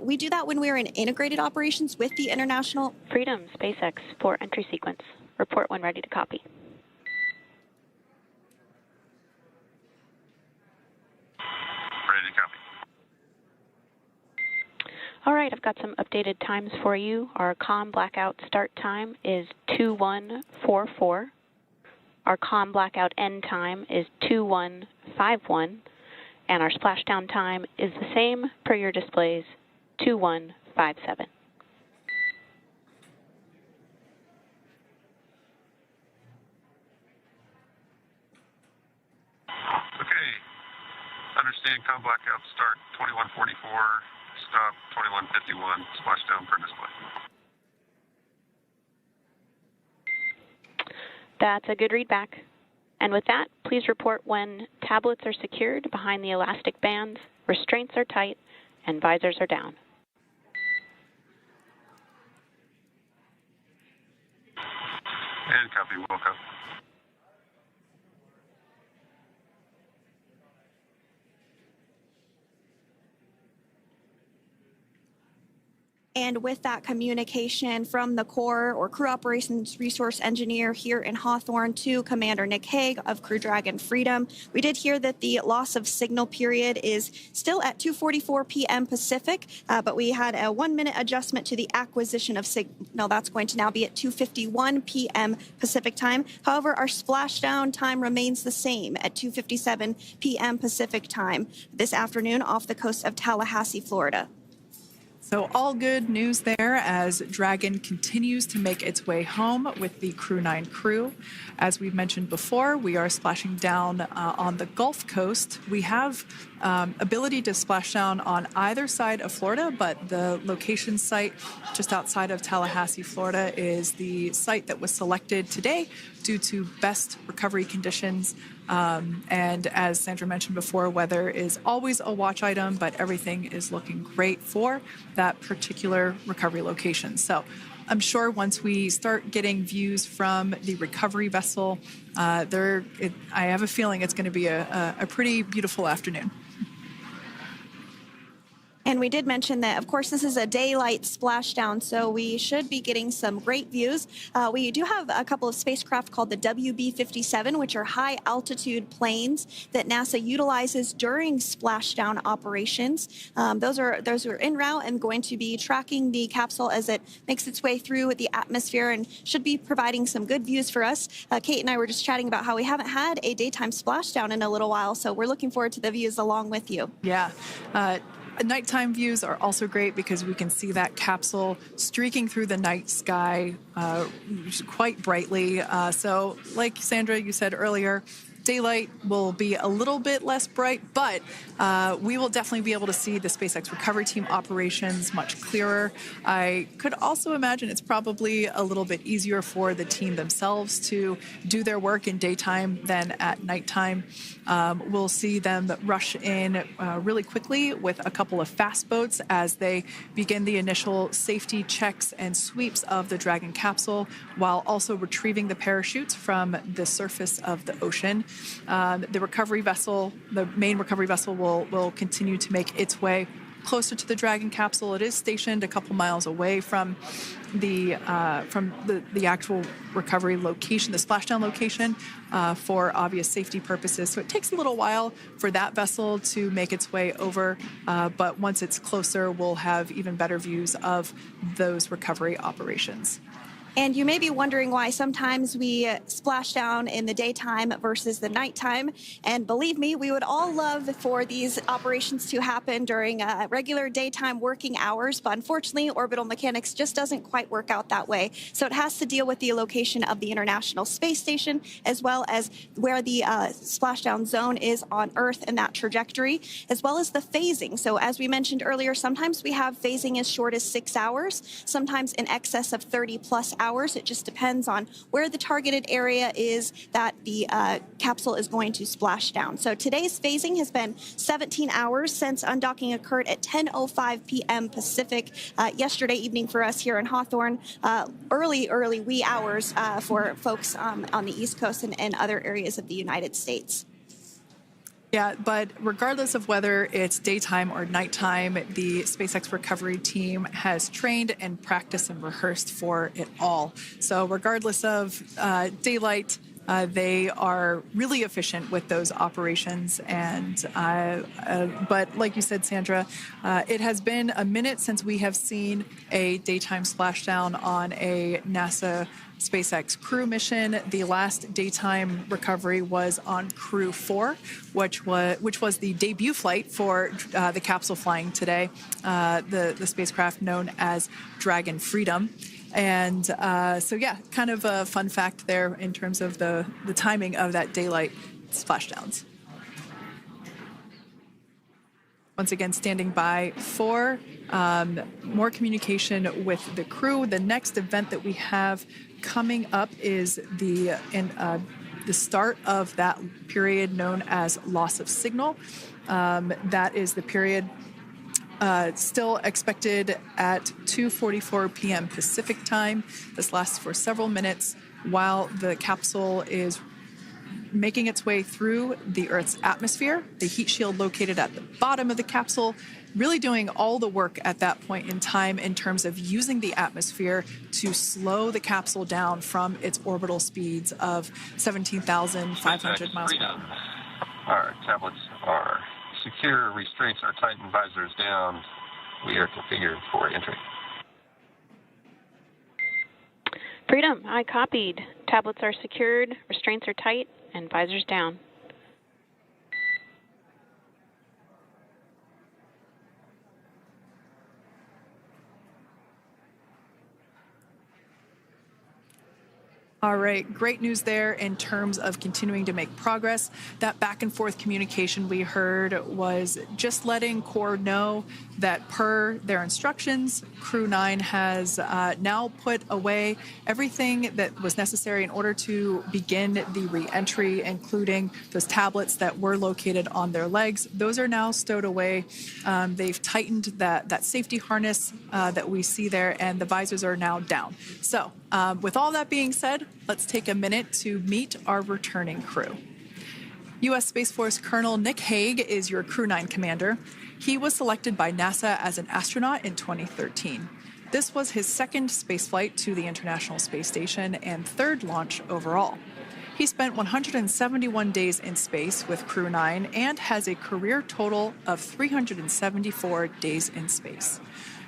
We do that when we're in integrated operations with the International. Freedom, SpaceX, for entry sequence. Report when ready to copy. Ready to copy. All right, I've got some updated times for you. Our COM blackout start time is 2144. Our COM blackout end time is 2151, and our splashdown time is the same per your displays, 2157. Okay. Understand COM blackout start 2144, stop 2151, splashdown per display. That's a good readback. And with that, please report when tablets are secured behind the elastic bands, restraints are tight, and visors are down. And copy, welcome. And with that communication from the Corps or Crew Operations Resource Engineer here in Hawthorne to Commander Nick Hague of Crew Dragon Freedom, we did hear that the loss of signal period is still at 2:44 p.m. Pacific, but we had a 1-minute adjustment to the acquisition of signal. That's going to now be at 2:51 p.m. Pacific time. However, our splashdown time remains the same at 2:57 p.m. Pacific time this afternoon off the coast of Tallahassee, Florida. So all good news there as Dragon continues to make its way home with the Crew 9 crew. As we've mentioned before, we are splashing down on the Gulf Coast. We have ability to splash down on either side of Florida, but the location site just outside of Tallahassee, Florida is the site that was selected today due to best recovery conditions. And as Sandra mentioned before, weather is always a watch item, but everything is looking great for that particular recovery location. So I'm sure once we start getting views from the recovery vessel, I have a feeling it's going to be a pretty beautiful afternoon. And we did mention that, of course, this is a daylight splashdown, so we should be getting some great views. We do have a couple of spacecraft called the WB-57, which are high-altitude planes that NASA utilizes during splashdown operations. Those are en route and going to be tracking the capsule as it makes its way through the atmosphere and should be providing some good views for us. Kate and I were just chatting about how we haven't had a daytime splashdown in a little while, so we're looking forward to the views along with you. Yeah. Nighttime views are also great because we can see that capsule streaking through the night sky quite brightly. So like Sandra, you said earlier, daylight will be a little bit less bright, but we will definitely be able to see the SpaceX recovery team operations much clearer. I could also imagine it's probably a little bit easier for the team themselves to do their work in daytime than at nighttime. We'll see them rush in really quickly with a couple of fast boats as they begin the initial safety checks and sweeps of the Dragon capsule while also retrieving the parachutes from the surface of the ocean. The recovery vessel, the main recovery vessel, will continue to make its way closer to the Dragon capsule. It is stationed a couple miles away from the actual recovery location, the splashdown location, for obvious safety purposes. So it takes a little while for that vessel to make its way over, but once it's closer, we'll have even better views of those recovery operations. And you may be wondering why sometimes we splash down in the daytime versus the nighttime. And believe me, we would all love for these operations to happen during regular daytime working hours. But unfortunately, orbital mechanics just doesn't quite work out that way. So it has to deal with the location of the International Space Station, as well as where the splashdown zone is on Earth and that trajectory, as well as the phasing. So as we mentioned earlier, sometimes we have phasing as short as 6 hours, sometimes in excess of 30+ hours. It just depends on where the targeted area is that the capsule is going to splash down. So today's phasing has been 17 hours since undocking occurred at 10:05 p.m. Pacific yesterday evening for us here in Hawthorne. Early wee hours for folks on the East Coast and other areas of the United States. Yeah, but regardless of whether it's daytime or nighttime, the SpaceX recovery team has trained and practiced and rehearsed for it all. So regardless of daylight, they are really efficient with those operations. And but like you said, Sandra, it has been a minute since we have seen a daytime splashdown on a NASA SpaceX crew mission. The last daytime recovery was on Crew 4, which was the debut flight for the capsule flying today, the spacecraft known as Dragon Freedom. And so, yeah, kind of a fun fact there in terms of the timing of that daylight splashdowns. Once again, standing by for more communication with the crew. The next event that we have coming up is the start of that period known as loss of signal. That is the period still expected at 2:44 p.m. Pacific time. This lasts for several minutes while the capsule is making its way through the Earth's atmosphere, the heat shield located at the bottom of the capsule, really doing all the work at that point in time in terms of using the atmosphere to slow the capsule down from its orbital speeds of 17,500 miles per hour. Our tablets are secure, restraints are tightened, visors down. We are configured for entry. Freedom, I copied. Tablets are secured, restraints are tight, and visors down. All right, great news there in terms of continuing to make progress. That back and forth communication we heard was just letting Core know that per their instructions, Crew 9 has now put away everything that was necessary in order to begin the re-entry, including those tablets that were located on their legs. Those are now stowed away. They've tightened that safety harness that we see there, and the visors are now down. So with all that being said, let's take a minute to meet our returning crew. U.S. Space Force Colonel Nick Hague is your Crew 9 commander. He was selected by NASA as an astronaut in 2013. This was his second spaceflight to the International Space Station and third launch overall. He spent 171 days in space with Crew 9 and has a career total of 374 days in space.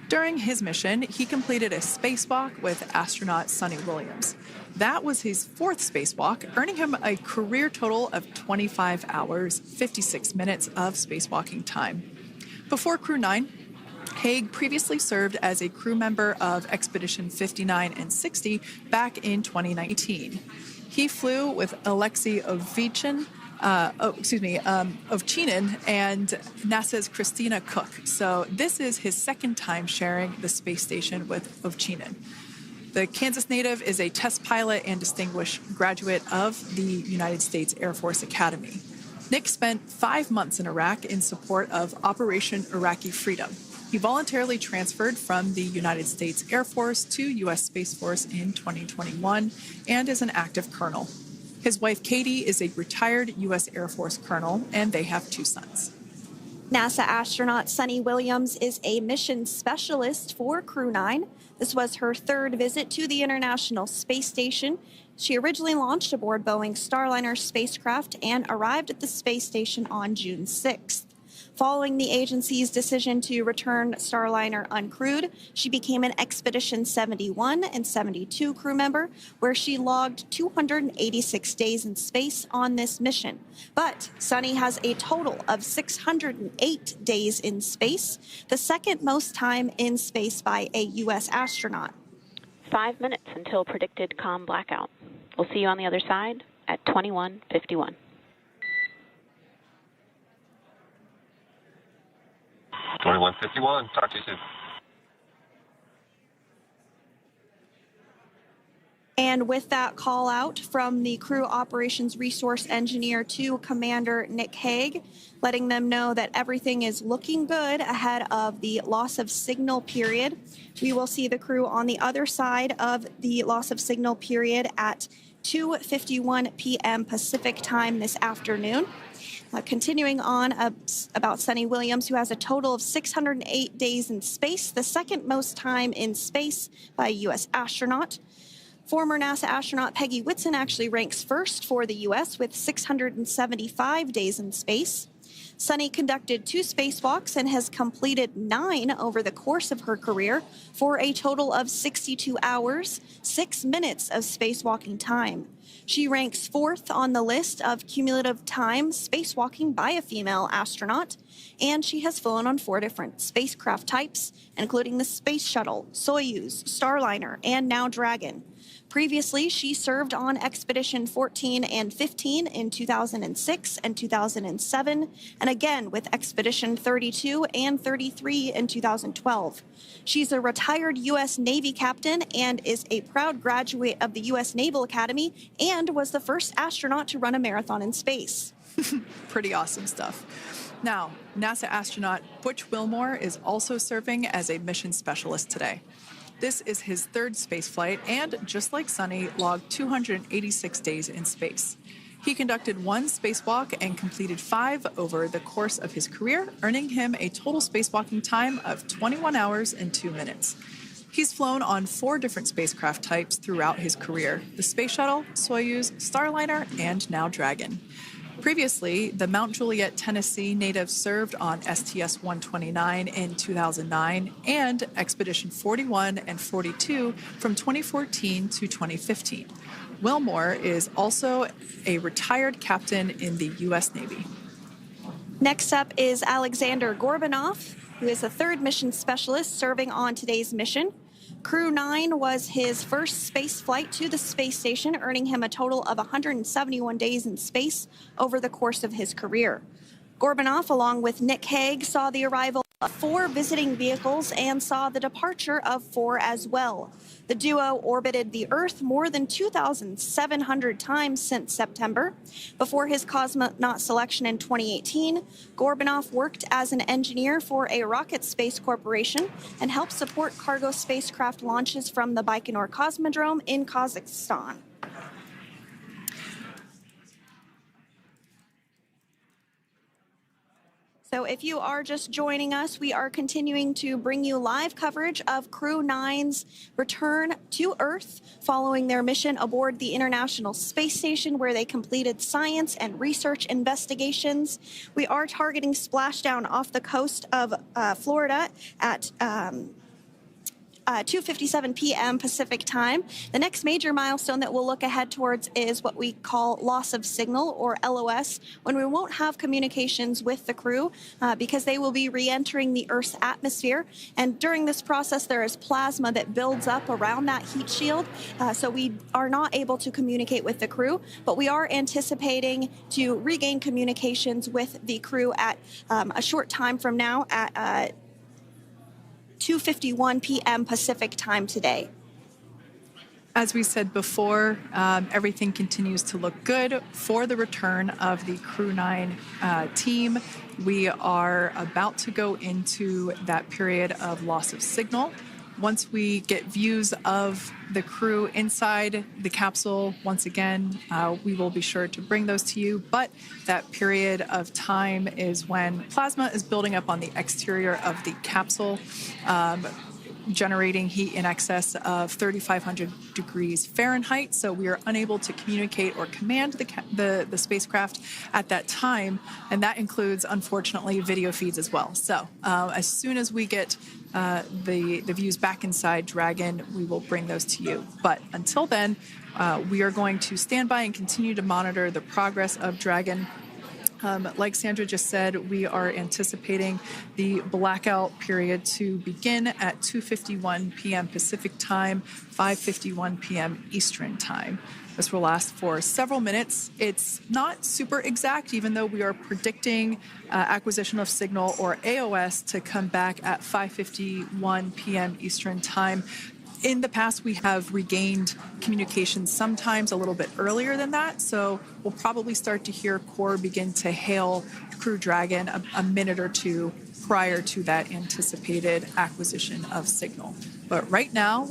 During his mission, he completed a spacewalk with astronaut Suni Williams. That was his fourth spacewalk, earning him a career total of 25 hours, 56 minutes of spacewalking time. Before Crew 9, Hague previously served as a crew member of Expedition 59 and 60 back in 2019. He flew with Alexei Ovchinin and NASA's Christina Cook. So this is his second time sharing the space station with Ovchinin. The Kansas native is a test pilot and distinguished graduate of the United States Air Force Academy. Nick spent 5 months in Iraq in support of Operation Iraqi Freedom. He voluntarily transferred from the United States Air Force to U.S. Space Force in 2021 and is an active colonel. His wife, Katie, is a retired U.S. Air Force colonel, and they have 2 sons. NASA astronaut Suni Williams is a mission specialist for Crew 9. This was her third visit to the International Space Station. She originally launched aboard Boeing's Starliner spacecraft and arrived at the space station on June 6th. Following the agency's decision to return Starliner uncrewed, she became an Expedition 71 and 72 crew member, where she logged 286 days in space on this mission. But Suni has a total of 608 days in space, the second most time in space by a U.S. astronaut. 5 minutes until predicted comm blackout. We'll see you on the other side at 21:51. 21:51. Talk to you soon. And with that call out from the Crew Operations Resource Engineer to Commander Nick Hague, letting them know that everything is looking good ahead of the loss of signal period. We will see the crew on the other side of the loss of signal period at 2:51 p.m. Pacific time this afternoon. Continuing on about Suni Williams, who has a total of 608 days in space, the second most time in space by a U.S. astronaut. Former NASA astronaut Peggy Whitson actually ranks first for the U.S. with 675 days in space. Suni conducted 2 spacewalks and has completed 9 over the course of her career for a total of 62 hours, 6 minutes of spacewalking time. She ranks 4th on the list of cumulative time spacewalking by a female astronaut, and she has flown on 4 different spacecraft types, including the Space Shuttle, Soyuz, Starliner, and now Dragon. Previously, she served on Expedition 14 and 15 in 2006 and 2007, and again with Expedition 32 and 33 in 2012. She's a retired U.S. Navy captain and is a proud graduate of the U.S. Naval Academy and was the first astronaut to run a marathon in space. Pretty awesome stuff. Now, NASA astronaut Butch Wilmore is also serving as a mission specialist today. This is his 3rd spaceflight and, just like Suni, logged 286 days in space. He conducted 1 spacewalk and completed 5 over the course of his career, earning him a total spacewalking time of 21 hours and 2 minutes. He's flown on 4 different spacecraft types throughout his career: the Space Shuttle, Soyuz, Starliner, and now Dragon. Previously, the Mount Juliet, Tennessee native served on STS-129 in 2009 and Expedition 41 and 42 from 2014 to 2015. Wilmore is also a retired captain in the U.S. Navy. Next up is Alexander Gorbanov, who is a 3rd mission specialist serving on today's mission. Crew 9 was his first space flight to the space station, earning him a total of 171 days in space over the course of his career. Gorbanov, along with Nick Hague, saw the arrival of 4 visiting vehicles and saw the departure of 4 as well. The duo orbited the Earth more than 2,700 times since September. Before his cosmonaut selection in 2018, Gorbanov worked as an engineer for a rocket space corporation and helped support cargo spacecraft launches from the Baikonur Cosmodrome in Kazakhstan. So if you are just joining us, we are continuing to bring you live coverage of Crew 9's return to Earth following their mission aboard the International Space Station, where they completed science and research investigations. We are targeting splashdown off the coast of Florida at 2:57 p.m. Pacific time. The next major milestone that we'll look ahead towards is what we call loss of signal, or LOS, when we won't have communications with the crew because they will be re-entering the Earth's atmosphere. And during this process, there is plasma that builds up around that heat shield, so we are not able to communicate with the crew, but we are anticipating to regain communications with the crew at a short time from now at 2:51 p.m. Pacific time today. As we said before, everything continues to look good for the return of the Crew 9 team. We are about to go into that period of loss of signal. Once we get views of the crew inside the capsule, once again, we will be sure to bring those to you. But that period of time is when plasma is building up on the exterior of the capsule, generating heat in excess of 3,500 degrees Fahrenheit. So we are unable to communicate or command the spacecraft at that time. And that includes, unfortunately, video feeds as well. So as soon as we get the views back inside Dragon, we will bring those to you. But until then, we are going to stand by and continue to monitor the progress of Dragon. Like Sandra just said, we are anticipating the blackout period to begin at 2:51 p.m. Pacific time, 5:51 p.m. Eastern time. This will last for several minutes. It's not super exact, even though we are predicting acquisition of signal, or AOS, to come back at 5:51 p.m. Eastern time. In the past, we have regained communication sometimes a little bit earlier than that, so we'll probably start to hear Core begin to hail Crew Dragon a minute or two prior to that anticipated acquisition of signal. But right now,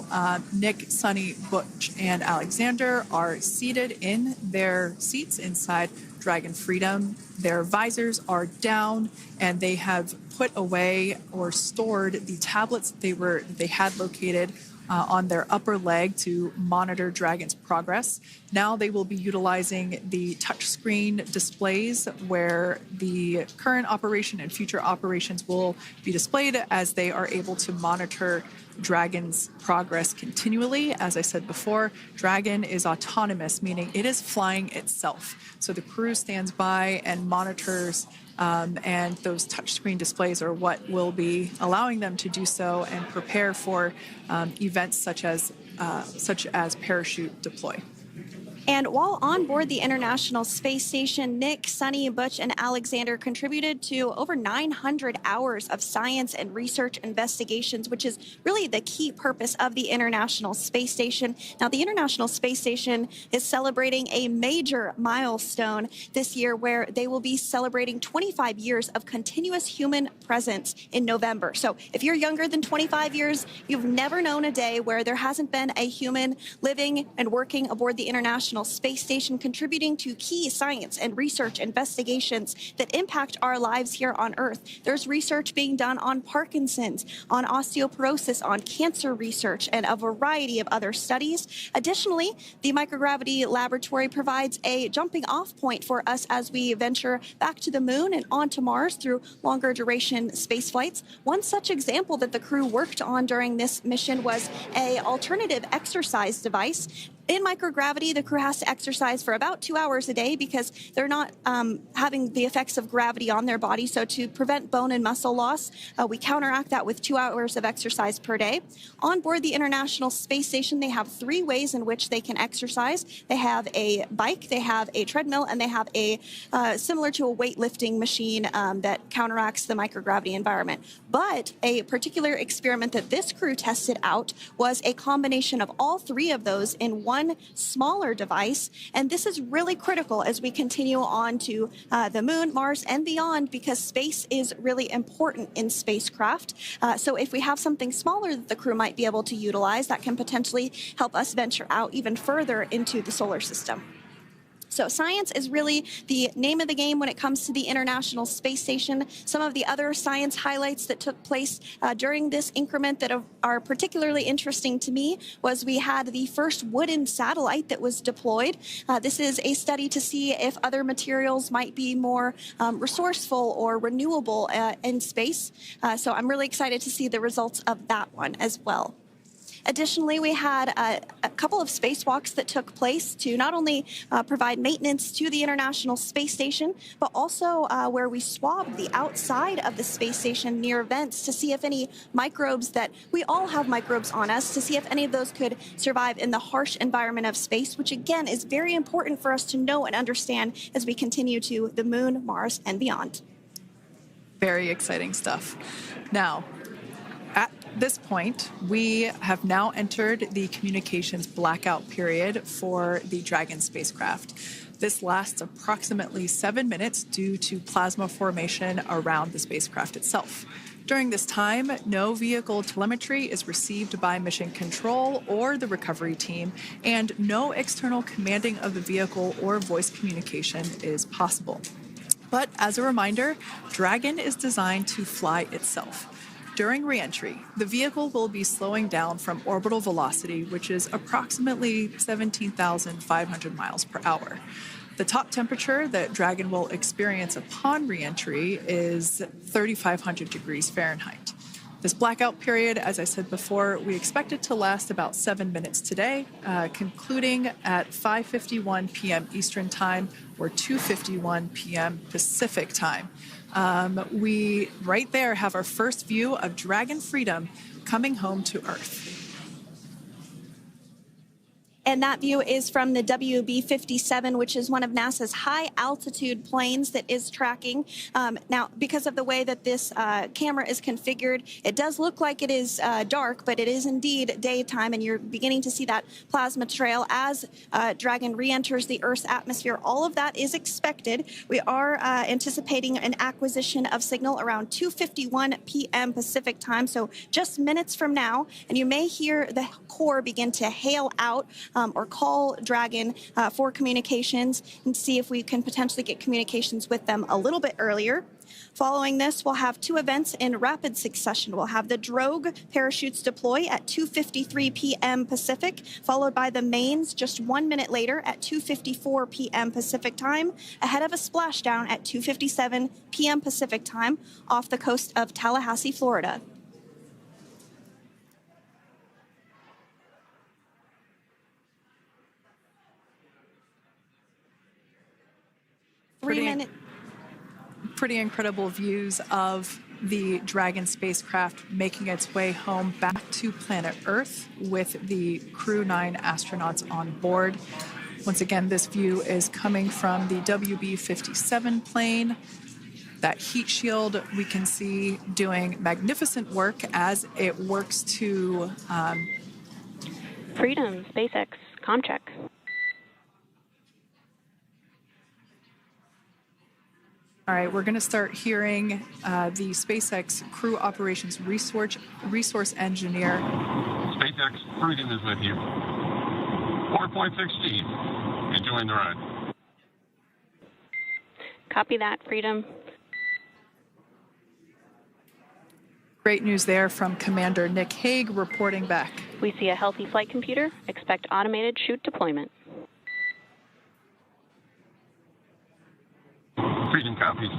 Nick, Suni, Butch, and Alexander are seated in their seats inside Dragon Freedom. Their visors are down, and they have put away or stored the tablets they had located on their upper leg to monitor Dragon's progress. Now they will be utilizing the touchscreen displays where the current operation and future operations will be displayed as they are able to monitor Dragon's progress continually. As I said before, Dragon is autonomous, meaning it is flying itself. So the crew stands by and monitors, and those touchscreen displays are what will be allowing them to do so and prepare for events such as parachute deploy. And while on board the International Space Station, Nick, Suni, Butch, and Alexander contributed to over 900 hours of science and research investigations, which is really the key purpose of the International Space Station. Now, the International Space Station is celebrating a major milestone this year where they will be celebrating 25 years of continuous human presence in November. So if you're younger than 25 years, you've never known a day where there hasn't been a human living and working aboard the International Space Station, contributing to key science and research investigations that impact our lives here on Earth. There's research being done on Parkinson's, on osteoporosis, on cancer research, and a variety of other studies. Additionally, the microgravity laboratory provides a jumping off point for us as we venture back to the moon and onto Mars through longer duration space flights. One such example that the crew worked on during this mission was an alternative exercise device. In microgravity, the crew has to exercise for about 2 hours a day because they're not having the effects of gravity on their body. So to prevent bone and muscle loss, we counteract that with 2 hours of exercise per day. On board the International Space Station, they have 3 ways in which they can exercise. They have a bike, they have a treadmill, and they have a similar to a weightlifting machine that counteracts the microgravity environment. But a particular experiment that this crew tested out was a combination of all 3 of those in one smaller device, and this is really critical as we continue on to the moon, Mars, and beyond, because space is really important in spacecraft. So if we have something smaller that the crew might be able to utilize, that can potentially help us venture out even further into the solar system. So science is really the name of the game when it comes to the International Space Station. Some of the other science highlights that took place during this increment that are particularly interesting to me was we had the first wooden satellite that was deployed. This is a study to see if other materials might be more resourceful or renewable in space. So I'm really excited to see the results of that one as well. Additionally, we had a couple of spacewalks that took place to not only provide maintenance to the International Space Station, but also where we swabbed the outside of the space station near vents to see if any microbes that we all have microbes on us, to see if any of those could survive in the harsh environment of space, which again is very important for us to know and understand as we continue to the moon, Mars, and beyond. Very exciting stuff. Now, at this point, we have now entered the communications blackout period for the Dragon spacecraft. This lasts approximately 7 minutes due to plasma formation around the spacecraft itself. During this time, no vehicle telemetry is received by mission control or the recovery team, and no external commanding of the vehicle or voice communication is possible. But as a reminder, Dragon is designed to fly itself. During re-entry, the vehicle will be slowing down from orbital velocity, which is approximately 17,500 miles per hour. The top temperature that Dragon will experience upon re-entry is 3,500 degrees Fahrenheit. This blackout period, as I said before, we expect it to last about 7 minutes today, concluding at 5:51 p.m. Eastern Time or 2:51 p.m. Pacific Time. We right there have our first view of Dragon Freedom coming home to Earth. And that view is from the WB-57, which is one of NASA's high-altitude planes that is tracking. Now, because of the way that this camera is configured, it does look like it is dark, but it is indeed daytime, and you're beginning to see that plasma trail as Dragon re-enters the Earth's atmosphere. All of that is expected. We are anticipating an acquisition of signal around 2:51 p.m. Pacific time, so just minutes from now, and you may hear the core begin to hail out or call Dragon for communications and see if we can potentially get communications with them a little bit earlier. Following this, we'll have two events in rapid succession. We'll have the drogue parachutes deploy at 2:53 p.m. Pacific, followed by the mains just 1 minute later at 2:54 p.m. Pacific time, ahead of a splashdown at 2:57 p.m. Pacific time off the coast of Tallahassee, Florida. Pretty incredible views of the Dragon spacecraft making its way home back to planet Earth with the Crew 9 astronauts on board. Once again, this view is coming from the WB-57 plane. That heat shield we can see doing magnificent work as it works to Freedom, SpaceX, Comcheck. All right, we're going to start hearing the SpaceX Crew Operations Resource Engineer. SpaceX Freedom is with you. 4.16. Enjoying the ride. Copy that, Freedom. Great news there from Commander Nick Hague reporting back. We see a healthy flight computer. Expect automated chute deployment. Freedom copies.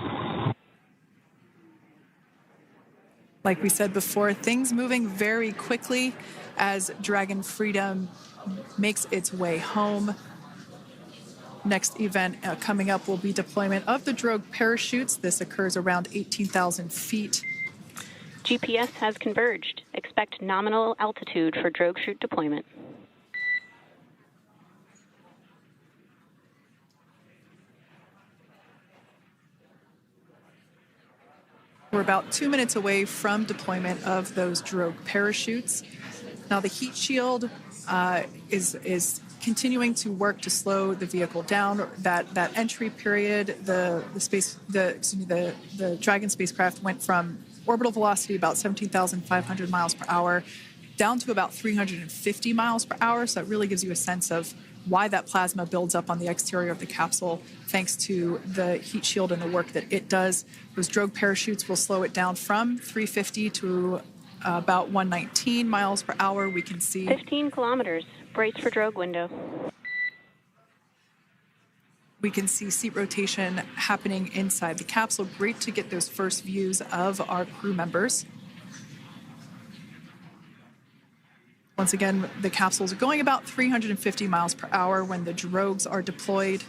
Like we said before, things moving very quickly as Dragon Freedom makes its way home. Next event coming up will be deployment of the drogue parachutes. This occurs around 18,000 feet. GPS has converged. Expect nominal altitude for drogue chute deployment. We're about 2 minutes away from deployment of those drogue parachutes. Now the heat shield is continuing to work to slow the vehicle down. That entry period, the Dragon spacecraft went from orbital velocity about 17,500 miles per hour down to about 350 miles per hour. So it really gives you a sense of why that plasma builds up on the exterior of the capsule, thanks to the heat shield and the work that it does. Those drogue parachutes will slow it down from 350 to about 119 miles per hour. We can see 15 kilometers. Brace for drogue window. We can see seat rotation happening inside the capsule. Great to get those first views of our crew members. Once again, the capsules are going about 350 miles per hour when the drogues are deployed.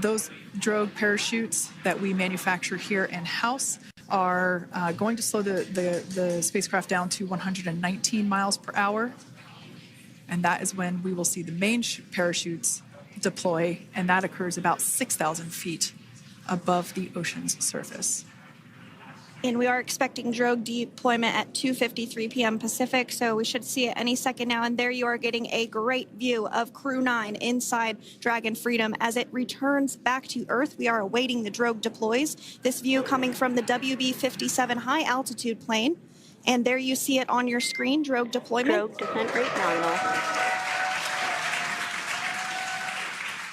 Those drogue parachutes that we manufacture here in-house are going to slow the spacecraft down to 119 miles per hour. And that is when we will see the main parachutes deploy, and that occurs about 6,000 feet above the ocean's surface. And we are expecting drogue deployment at 2:53 p.m. Pacific, so we should see it any second now. And there you are getting a great view of Crew 9 inside Dragon Freedom as it returns back to Earth. We are awaiting the drogue deploys. This view coming from the WB-57 high-altitude plane. And there you see it on your screen, drogue deployment. Drogue descent rate nominal.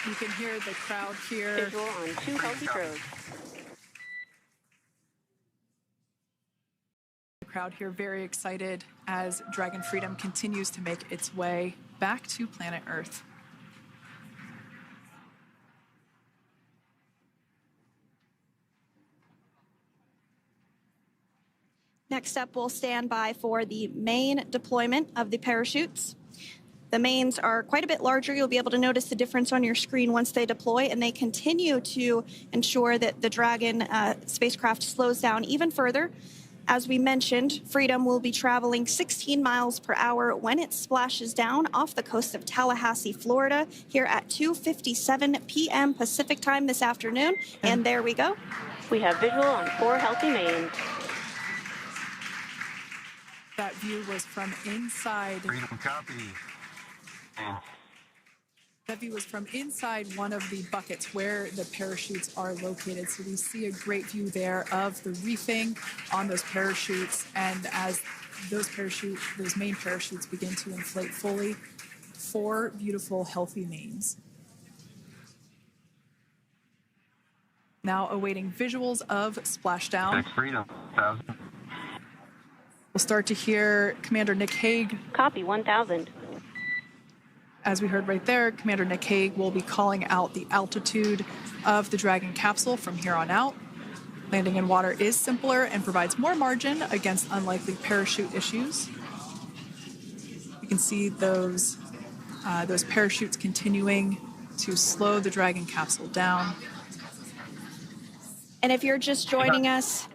You can hear the crowd here. Visual on 2 healthy drogues. Crowd here very excited as Dragon Freedom continues to make its way back to planet Earth. Next up, we'll stand by for the main deployment of the parachutes. The mains are quite a bit larger. You'll be able to notice the difference on your screen once they deploy, and they continue to ensure that the Dragon spacecraft slows down even further. As we mentioned, Freedom will be traveling 16 miles per hour when it splashes down off the coast of Tallahassee, Florida, here at 2:57 p.m. Pacific time this afternoon. And there we go. We have visual on 4 healthy mains. That view was from inside. Freedom copy. That view was from inside one of the buckets where the parachutes are located. So we see a great view there of the reefing on those parachutes. And as those main parachutes begin to inflate fully, 4 beautiful, healthy mains. Now awaiting visuals of splashdown. Freedom, 1,000. We'll start to hear Commander Nick Hague. Copy, 1,000. As we heard right there, Commander Nick Hague will be calling out the altitude of the Dragon capsule from here on out. Landing in water is simpler and provides more margin against unlikely parachute issues. You can see those parachutes continuing to slow the Dragon capsule down. And if you're just joining us,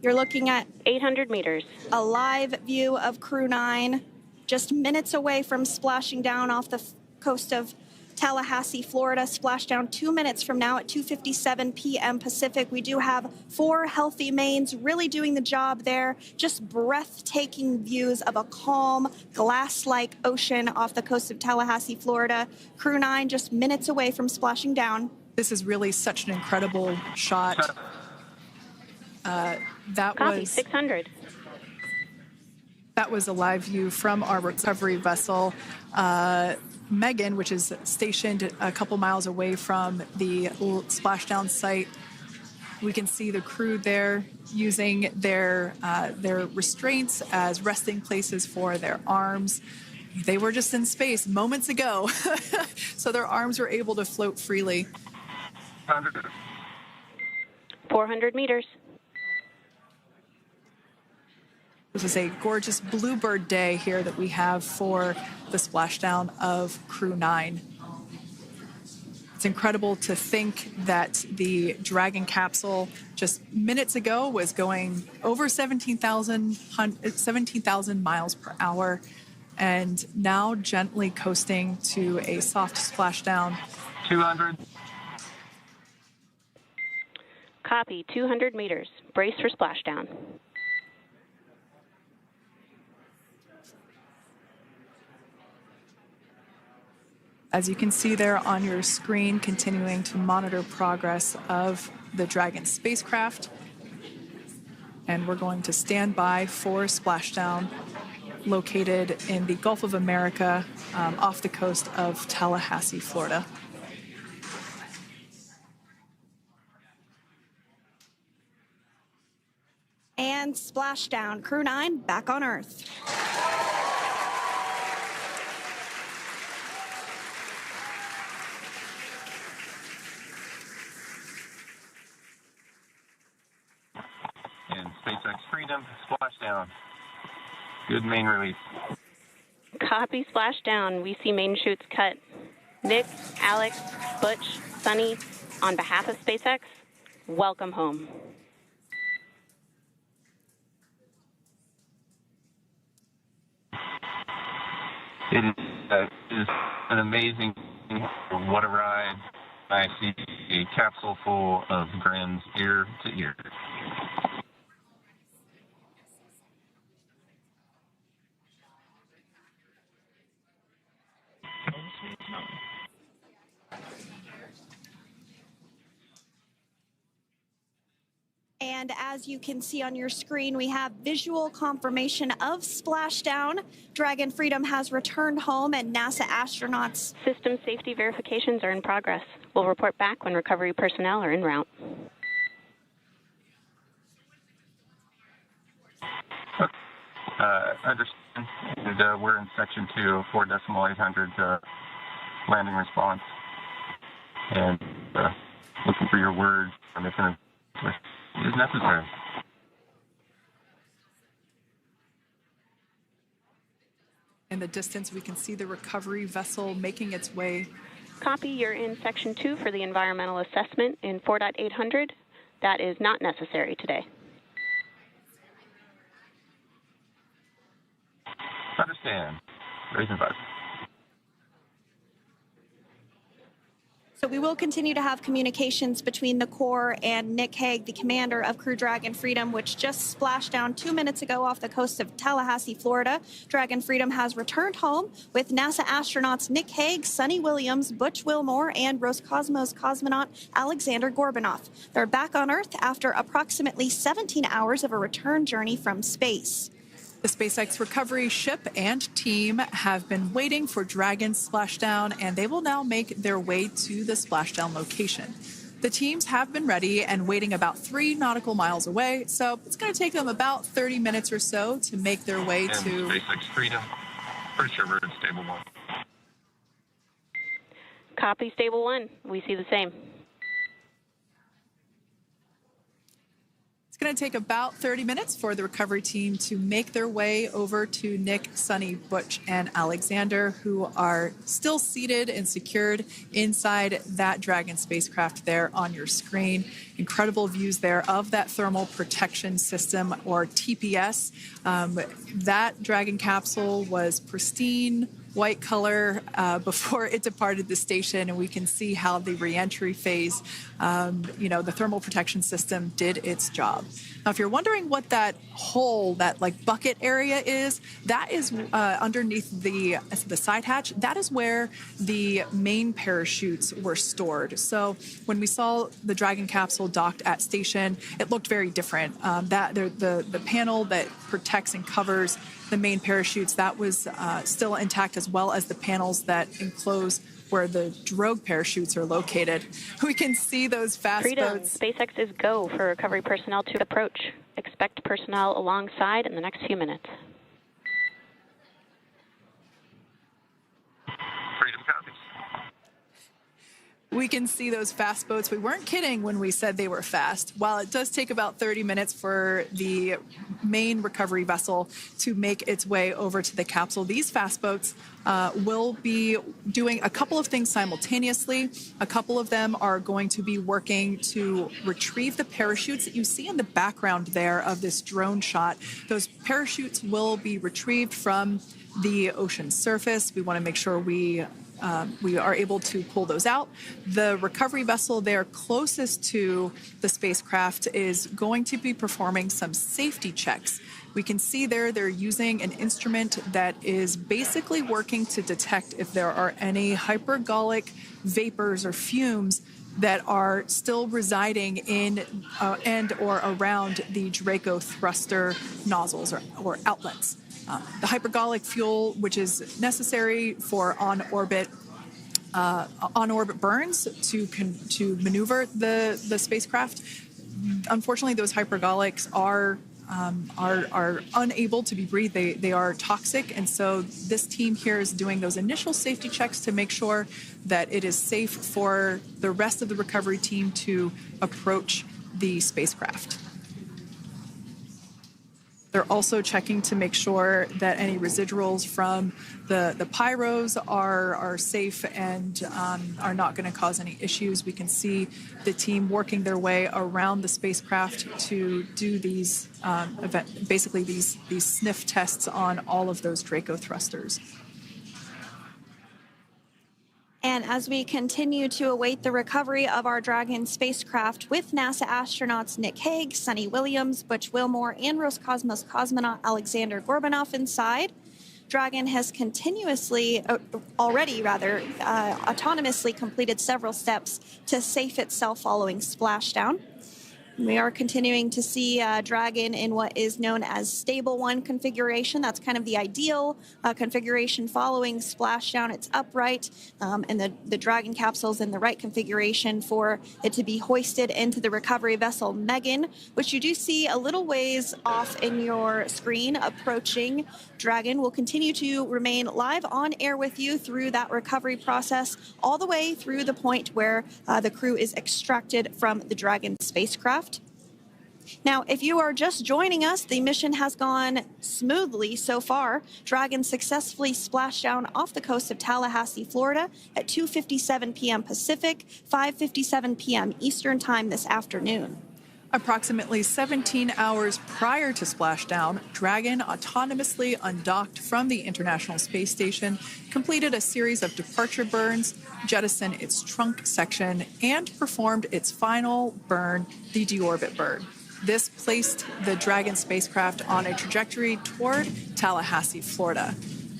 you're looking at 800 meters. a live view of Crew 9, just minutes away from splashing down off the coast of Tallahassee, Florida. Splashdown 2 minutes from now at 2:57 p.m. Pacific. We do have 4 healthy mains really doing the job there. Just breathtaking views of a calm, glass-like ocean off the coast of Tallahassee, Florida. Crew 9 just minutes away from splashing down. This is really such an incredible shot. Copy, 600. That was a live view from our recovery vessel, Megan, which is stationed a couple miles away from the splashdown site. We can see the crew there using their restraints as resting places for their arms. They were just in space moments ago, so their arms were able to float freely. 400 meters. This is a gorgeous bluebird day here that we have for the splashdown of Crew 9. It's incredible to think that the Dragon capsule just minutes ago was going over 17,000 miles per hour and now gently coasting to a soft splashdown. 200. Copy, 200 meters. Brace for splashdown. As you can see there on your screen, continuing to monitor progress of the Dragon spacecraft. And we're going to stand by for splashdown located in the Gulf of America off the coast of Tallahassee, Florida. And splashdown. Crew 9 back on Earth. And SpaceX Freedom, splashdown. Good main release. Copy, splashdown. We see main chutes cut. Nick, Alex, Butch, Suni, on behalf of SpaceX, welcome home. It is an amazing, what a ride. I see a capsule full of grins ear to ear. And as you can see on your screen, we have visual confirmation of splashdown. Dragon Freedom has returned home and NASA astronauts. System safety verifications are in progress. We'll report back when recovery personnel are en route. Understand. And, we're in section 2, 4.800 landing response. And looking for your word on if it is necessary. In the distance, we can see the recovery vessel making its way. Copy, you're in section 2 for the environmental assessment in 4.800. That is not necessary today. Understand. Raising bus. So we will continue to have communications between the Corps and Nick Hague, the commander of Crew Dragon Freedom, which just splashed down 2 minutes ago off the coast of Tallahassee, Florida. Dragon Freedom has returned home with NASA astronauts Nick Hague, Suni Williams, Butch Wilmore, and Roscosmos cosmonaut Alexander Gorbunoff. They're back on Earth after approximately 17 hours of a return journey from space. The SpaceX recovery ship and team have been waiting for Dragon's splashdown, and they will now make their way to the splashdown location. The teams have been ready and waiting about 3 nautical miles away, so it's going to take them about 30 minutes or so to make their way and to SpaceX Freedom. Pretty sure we're in stable 1. Copy, stable 1. We see the same. It's going to take about 30 minutes for the recovery team to make their way over to Nick, Suni, Butch, and Alexander, who are still seated and secured inside that Dragon spacecraft there on your screen. Incredible views there of that thermal protection system, or TPS. That Dragon capsule was pristine, white color before it departed the station, and we can see how the reentry phase, the thermal protection system did its job. Now, if you're wondering what that hole, that like bucket area is, that is underneath the side hatch. That is where the main parachutes were stored. So when we saw the Dragon capsule docked at station, it looked very different. The panel that protects and covers the main parachutes, that was still intact, as well as the panels that enclose where the drogue parachutes are located. We can see those fast boats. SpaceX is go for recovery personnel to approach. Expect personnel alongside in the next few minutes. Freedom copies. We can see those fast boats. We weren't kidding when we said they were fast. While it does take about 30 minutes for the main recovery vessel to make its way over to the capsule, these fast boats will be doing a couple of things simultaneously. A couple of them are going to be working to retrieve the parachutes that you see in the background there of this drone shot. Those parachutes will be retrieved from the ocean surface. We want to make sure we are able to pull those out. The recovery vessel there closest to the spacecraft is going to be performing some safety checks. We can see there they're using an instrument that is basically working to detect if there are any hypergolic vapors or fumes that are still residing in and or around the Draco thruster nozzles or outlets. The hypergolic fuel, which is necessary for on-orbit burns to maneuver the spacecraft. Unfortunately, those hypergolics are unable to be breathed. They are toxic, and so this team here is doing those initial safety checks to make sure that it is safe for the rest of the recovery team to approach the spacecraft. They're also checking to make sure that any residuals from the pyros are safe and are not going to cause any issues. We can see the team working their way around the spacecraft to do these basically these sniff tests on all of those Draco thrusters. And as we continue to await the recovery of our Dragon spacecraft with NASA astronauts Nick Hague, Suni Williams, Butch Wilmore, and Roscosmos cosmonaut Alexander Gorbunoff inside, Dragon has autonomously completed several steps to safe itself following splashdown. We are continuing to see Dragon in what is known as stable 1 configuration. That's kind of the ideal configuration following splashdown. It's upright, and the Dragon capsule's in the right configuration for it to be hoisted into the recovery vessel Megan, which you do see a little ways off in your screen approaching. Dragon will continue to remain live on air with you through that recovery process, all the way through the point where the crew is extracted from the Dragon spacecraft. Now, if you are just joining us, the mission has gone smoothly so far. Dragon successfully splashed down off the coast of Tallahassee, Florida at 2:57 p.m. Pacific, 5:57 p.m. Eastern Time this afternoon. Approximately 17 hours prior to splashdown, Dragon autonomously undocked from the International Space Station, completed a series of departure burns, jettisoned its trunk section, and performed its final burn, the deorbit burn. This placed the Dragon spacecraft on a trajectory toward Tallahassee, Florida.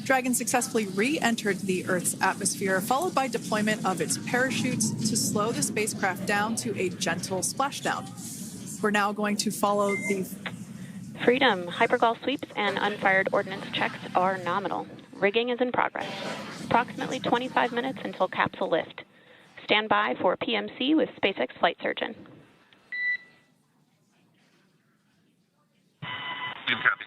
Dragon successfully re-entered the Earth's atmosphere, followed by deployment of its parachutes to slow the spacecraft down to a gentle splashdown. We're now going to follow the Freedom. Hypergol sweeps and unfired ordnance checks are nominal. Rigging is in progress. Approximately 25 minutes until capsule lift. Stand by for PMC with SpaceX flight surgeon. Copy.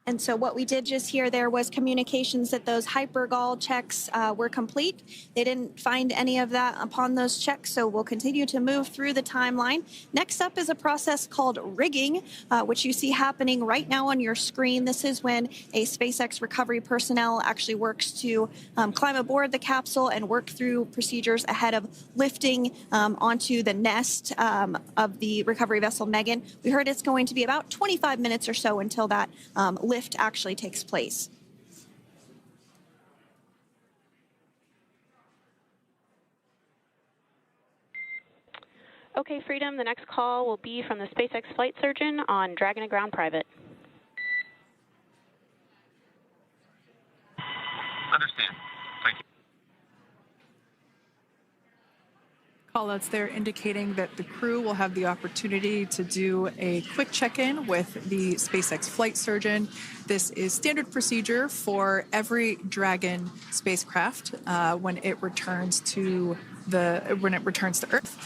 And so what we did just hear there was communications that those hypergol checks were complete. They didn't find any of that upon those checks, so we'll continue to move through the timeline. Next up is a process called rigging, which you see happening right now on your screen. This is when a SpaceX recovery personnel actually works to climb aboard the capsule and work through procedures ahead of lifting onto the nest of the recovery vessel Megan. We heard it's going to be about 25 minutes or so until that lift actually takes place. Okay, Freedom, the next call will be from the SpaceX flight surgeon on Dragon to Ground Private. Understand. Thank you. callouts there indicating that the crew will have the opportunity to do a quick check-in with the SpaceX flight surgeon. This is standard procedure for every Dragon spacecraft when it returns to Earth.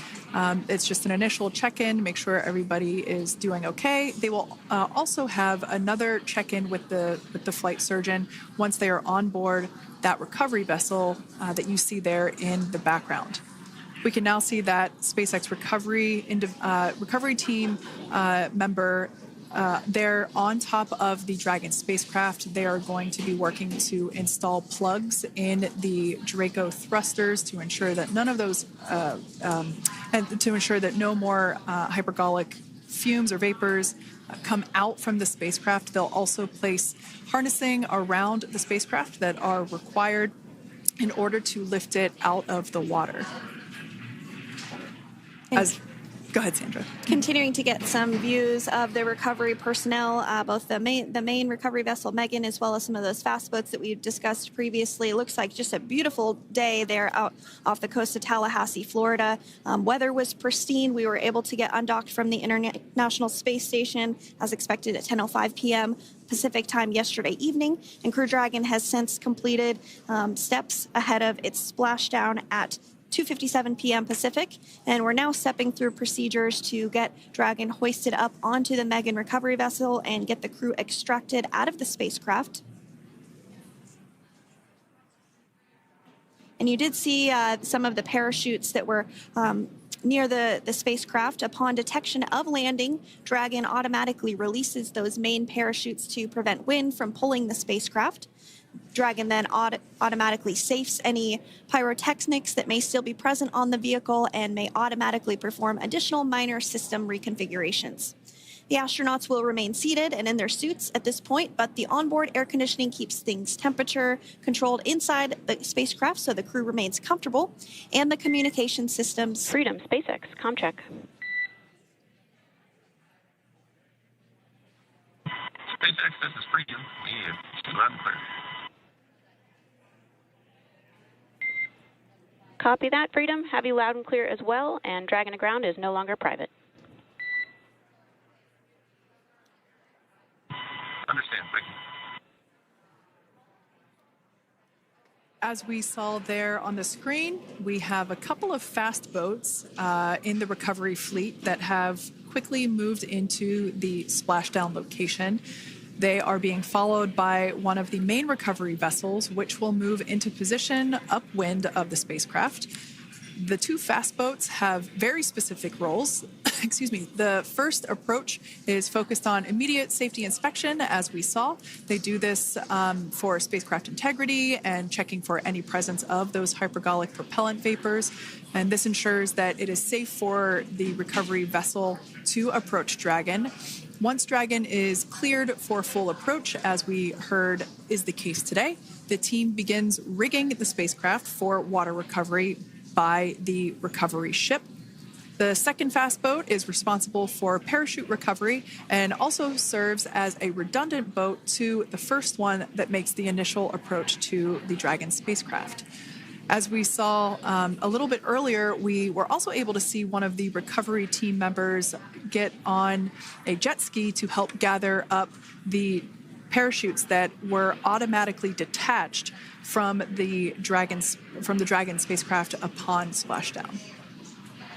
It's just an initial check-in, make sure everybody is doing okay. They will also have another check-in with the flight surgeon once they are on board that recovery vessel that you see there in the background. We can now see that SpaceX recovery team member they're on top of the Dragon spacecraft. They are going to be working to install plugs in the Draco thrusters to ensure that none of those, and to ensure that no more hypergolic fumes or vapors come out from the spacecraft. They'll also place harnessing around the spacecraft that are required in order to lift it out of the water. Go ahead, Sandra. Continuing to get some views of the recovery personnel, both the main recovery vessel Megan, as well as some of those fast boats that we've discussed previously. It looks like just a beautiful day there out off the coast of Tallahassee, Florida. Weather was pristine. We were able to get undocked from the International Space Station as expected at 10:05 p.m. Pacific time yesterday evening, and Crew Dragon has since completed steps ahead of its splashdown at 2:57 p.m. Pacific, and we're now stepping through procedures to get Dragon hoisted up onto the Megan recovery vessel and get the crew extracted out of the spacecraft. And you did see some of the parachutes that were near the spacecraft. Upon detection of landing, Dragon automatically releases those main parachutes to prevent wind from pulling the spacecraft. Dragon then automatically safes any pyrotechnics that may still be present on the vehicle and may automatically perform additional minor system reconfigurations. The astronauts will remain seated and in their suits at this point, but the onboard air conditioning keeps things temperature controlled inside the spacecraft so the crew remains comfortable, and the communication systems... Freedom, SpaceX, ComCheck. SpaceX, this is Freedom. We have loud and clear. Copy that, Freedom. Have you loud and clear as well, and Dragon to Ground is no longer private. Understand, thank you. As we saw there on the screen, we have a couple of fast boats in the recovery fleet that have quickly moved into the splashdown location. They are being followed by one of the main recovery vessels, which will move into position upwind of the spacecraft. The two fast boats have very specific roles. Excuse me. The first approach is focused on immediate safety inspection, as we saw. They do this for spacecraft integrity and checking for any presence of those hypergolic propellant vapors. And this ensures that it is safe for the recovery vessel to approach Dragon. Once Dragon is cleared for full approach, as we heard is the case today, the team begins rigging the spacecraft for water recovery by the recovery ship. The second fast boat is responsible for parachute recovery and also serves as a redundant boat to the first one that makes the initial approach to the Dragon spacecraft. As we saw a little bit earlier, we were also able to see one of the recovery team members get on a jet ski to help gather up the parachutes that were automatically detached from the Dragon spacecraft upon splashdown.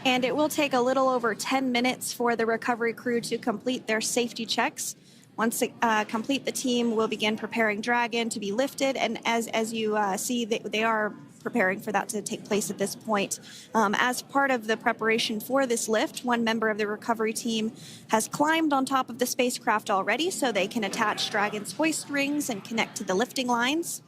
And it will take a little over 10 minutes for the recovery crew to complete their safety checks. Once complete, the team will begin preparing Dragon to be lifted, and as you see, they are preparing for that to take place at this point. As part of the preparation for this lift, one member of the recovery team has climbed on top of the spacecraft already so they can attach Dragon's hoist rings and connect to the lifting lines.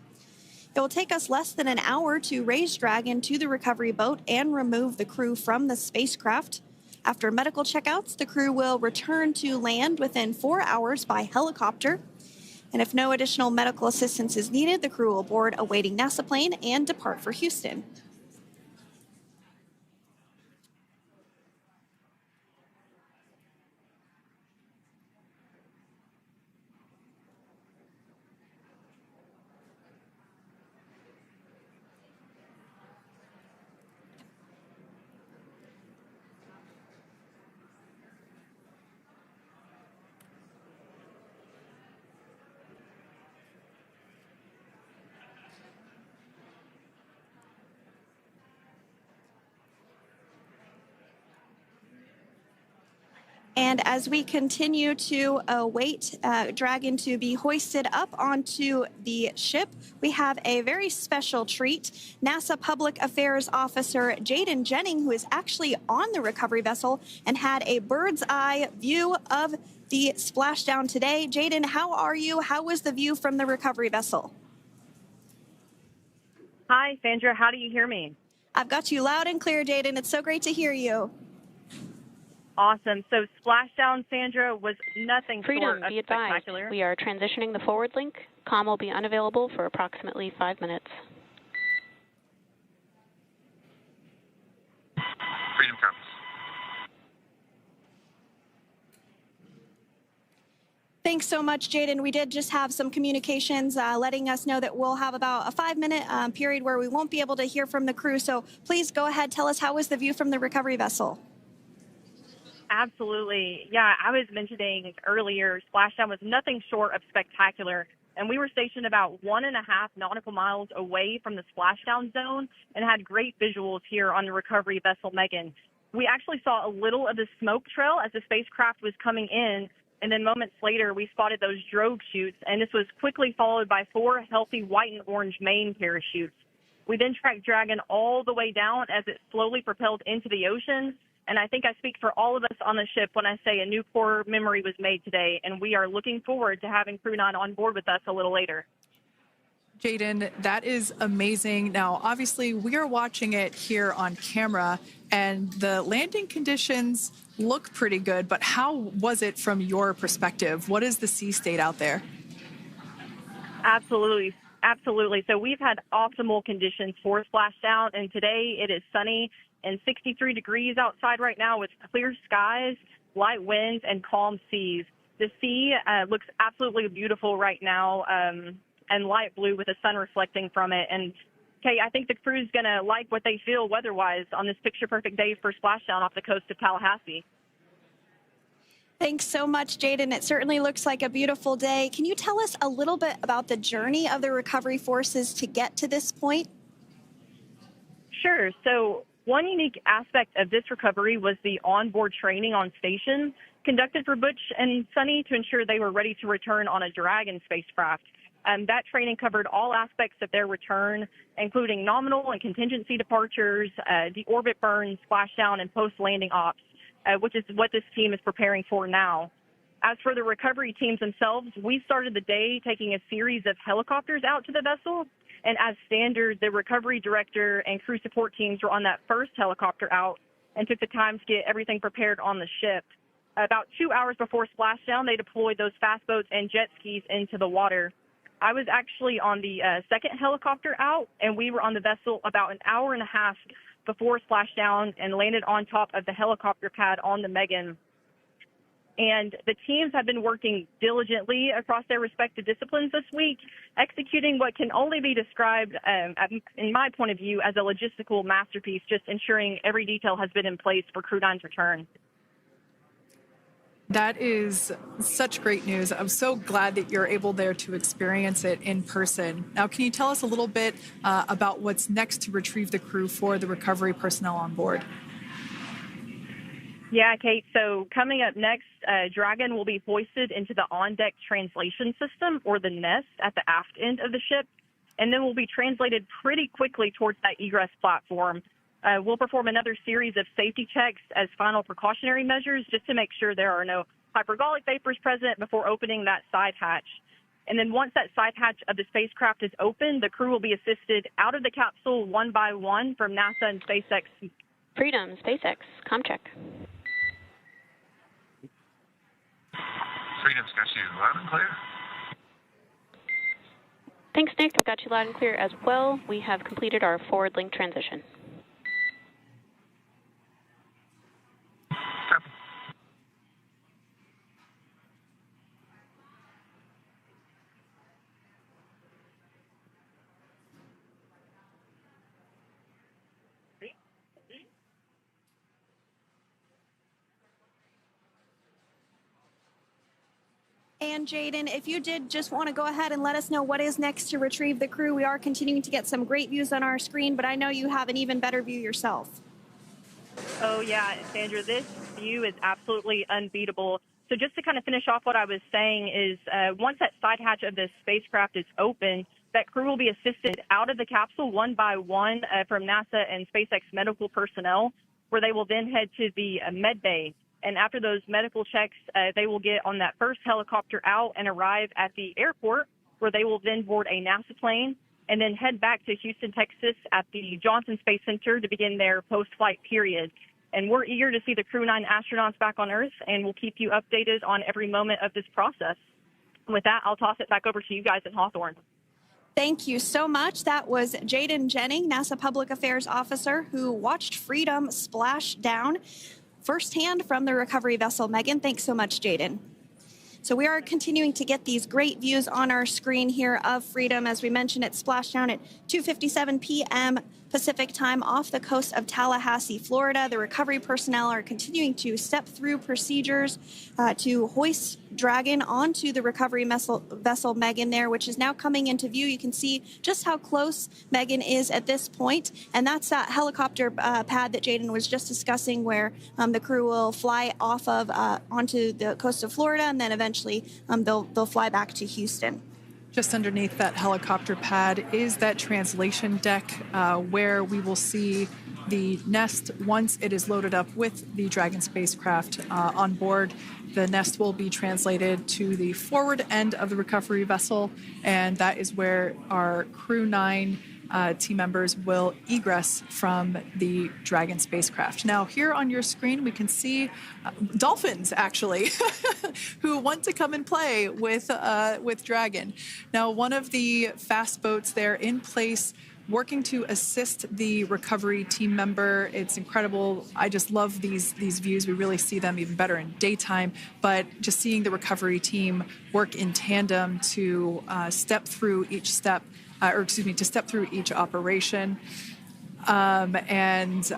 It will take us less than an hour to raise Dragon to the recovery boat and remove the crew from the spacecraft. After medical checkouts, the crew will return to land within 4 hours by helicopter. And if no additional medical assistance is needed, the crew will board a waiting NASA plane and depart for Houston. And as we continue to await Dragon to be hoisted up onto the ship, we have a very special treat. NASA Public Affairs Officer Jaden Jennings, who is actually on the recovery vessel and had a bird's eye view of the splashdown today. Jaden, how are you? How was the view from the recovery vessel? Hi, Sandra. How do you hear me? I've got you loud and clear, Jaden. It's so great to hear you. Awesome. So splashdown, Sandra, was nothing short of be advised. spectacular. We are transitioning the forward link. COM will be unavailable for approximately 5 minutes. Freedom comes. Thanks so much, Jaden. We did just have some communications letting us know that we'll have about a 5-minute period where we won't be able to hear from the crew. So please go ahead, tell us, how was the view from the recovery vessel? Absolutely. Yeah, I was mentioning earlier, splashdown was nothing short of spectacular. And we were stationed about 1.5 nautical miles away from the splashdown zone and had great visuals here on the recovery vessel Megan. We actually saw a little of the smoke trail as the spacecraft was coming in, and then moments later we spotted those drogue chutes, and this was quickly followed by 4 healthy white and orange main parachutes. We then tracked Dragon all the way down as it slowly propelled into the ocean. And I think I speak for all of us on the ship when I say a new core memory was made today, and we are looking forward to having Crew 9 on board with us a little later. Jaden, that is amazing. Now, obviously, we are watching it here on camera, and the landing conditions look pretty good, but how was it from your perspective? What is the sea state out there? Absolutely. Absolutely. So we've had optimal conditions for splashdown, and today it is sunny and 63 degrees outside right now with clear skies, light winds, and calm seas. The sea looks absolutely beautiful right now, and light blue with the sun reflecting from it. And, Kay, I think the crew's going to like what they feel weather-wise on this picture-perfect day for splashdown off the coast of Tallahassee. Thanks so much, Jaden. It certainly looks like a beautiful day. Can you tell us a little bit about the journey of the recovery forces to get to this point? Sure. So one unique aspect of this recovery was the onboard training on station conducted for Butch and Suni to ensure they were ready to return on a Dragon spacecraft. That training covered all aspects of their return, including nominal and contingency departures, deorbit burns, splashdown, and post-landing ops, which is what this team is preparing for now. As for the recovery teams themselves, we started the day taking a series of helicopters out to the vessel. And as standard, the recovery director and crew support teams were on that first helicopter out and took the time to get everything prepared on the ship. About 2 hours before splashdown, they deployed those fast boats and jet skis into the water. I was actually on the second helicopter out, and we were on the vessel about an hour and a half before splashdown and landed on top of the helicopter pad on the Megan. And the teams have been working diligently across their respective disciplines this week, executing what can only be described, in my point of view, as a logistical masterpiece, just ensuring every detail has been in place for Crew 9's return. That is such great news. I'm so glad that you're able there to experience it in person. Now, can you tell us a little bit about what's next to retrieve the crew for the recovery personnel on board? Yeah, Kate. So coming up next, Dragon will be hoisted into the on-deck translation system, or the nest, at the aft end of the ship, and then will be translated pretty quickly towards that egress platform. We'll perform another series of safety checks as final precautionary measures just to make sure there are no hypergolic vapors present before opening that side hatch. And then once that side hatch of the spacecraft is open, the crew will be assisted out of the capsule one by one from NASA and SpaceX. Freedom, SpaceX, ComCheck. Freedom's got you loud and clear. Thanks, Nick. I've got you loud and clear as well. We have completed our forward link transition. Copy. And Jaden, if you did just want to go ahead and let us know what is next to retrieve the crew, we are continuing to get some great views on our screen, but I know you have an even better view yourself. Oh, yeah, Sandra, this view is absolutely unbeatable. So just to kind of finish off what I was saying is once that side hatch of the spacecraft is open, that crew will be assisted out of the capsule one by one from NASA and SpaceX medical personnel, where they will then head to the med bay. And after those medical checks, they will get on that first helicopter out and arrive at the airport, where they will then board a NASA plane and then head back to Houston, Texas at the Johnson Space Center to begin their post-flight period. And we're eager to see the Crew 9 astronauts back on Earth, and we'll keep you updated on every moment of this process. With that, I'll toss it back over to you guys at Hawthorne. Thank you so much. That was Jaden Jennings, NASA Public Affairs Officer, who watched Freedom splash down firsthand from the recovery vessel Megan. Thanks so much, Jaden. So we are continuing to get these great views on our screen here of Freedom. As we mentioned, it splashed down at 2:57 p.m. Pacific time off the coast of Tallahassee, Florida. The recovery personnel are continuing to step through procedures to hoist Dragon onto the recovery vessel Megan there, which is now coming into view. You can see just how close Megan is at this point, and that's that helicopter pad that Jaden was just discussing, where the crew will fly off of onto the coast of Florida, and then eventually they'll fly back to Houston. Just underneath that helicopter pad is that translation deck where we will see the nest once it is loaded up with the Dragon spacecraft on board. The nest will be translated to the forward end of the recovery vessel, and that is where our Crew 9 team members will egress from the Dragon spacecraft. Now, here on your screen, we can see dolphins, actually, who want to come and play with Dragon. Now, one of the fast boats there in place, working to assist the recovery team member. It's incredible. I just love these views. We really see them even better in daytime, but just seeing the recovery team work in tandem to step through each step, to step through each operation. Obviously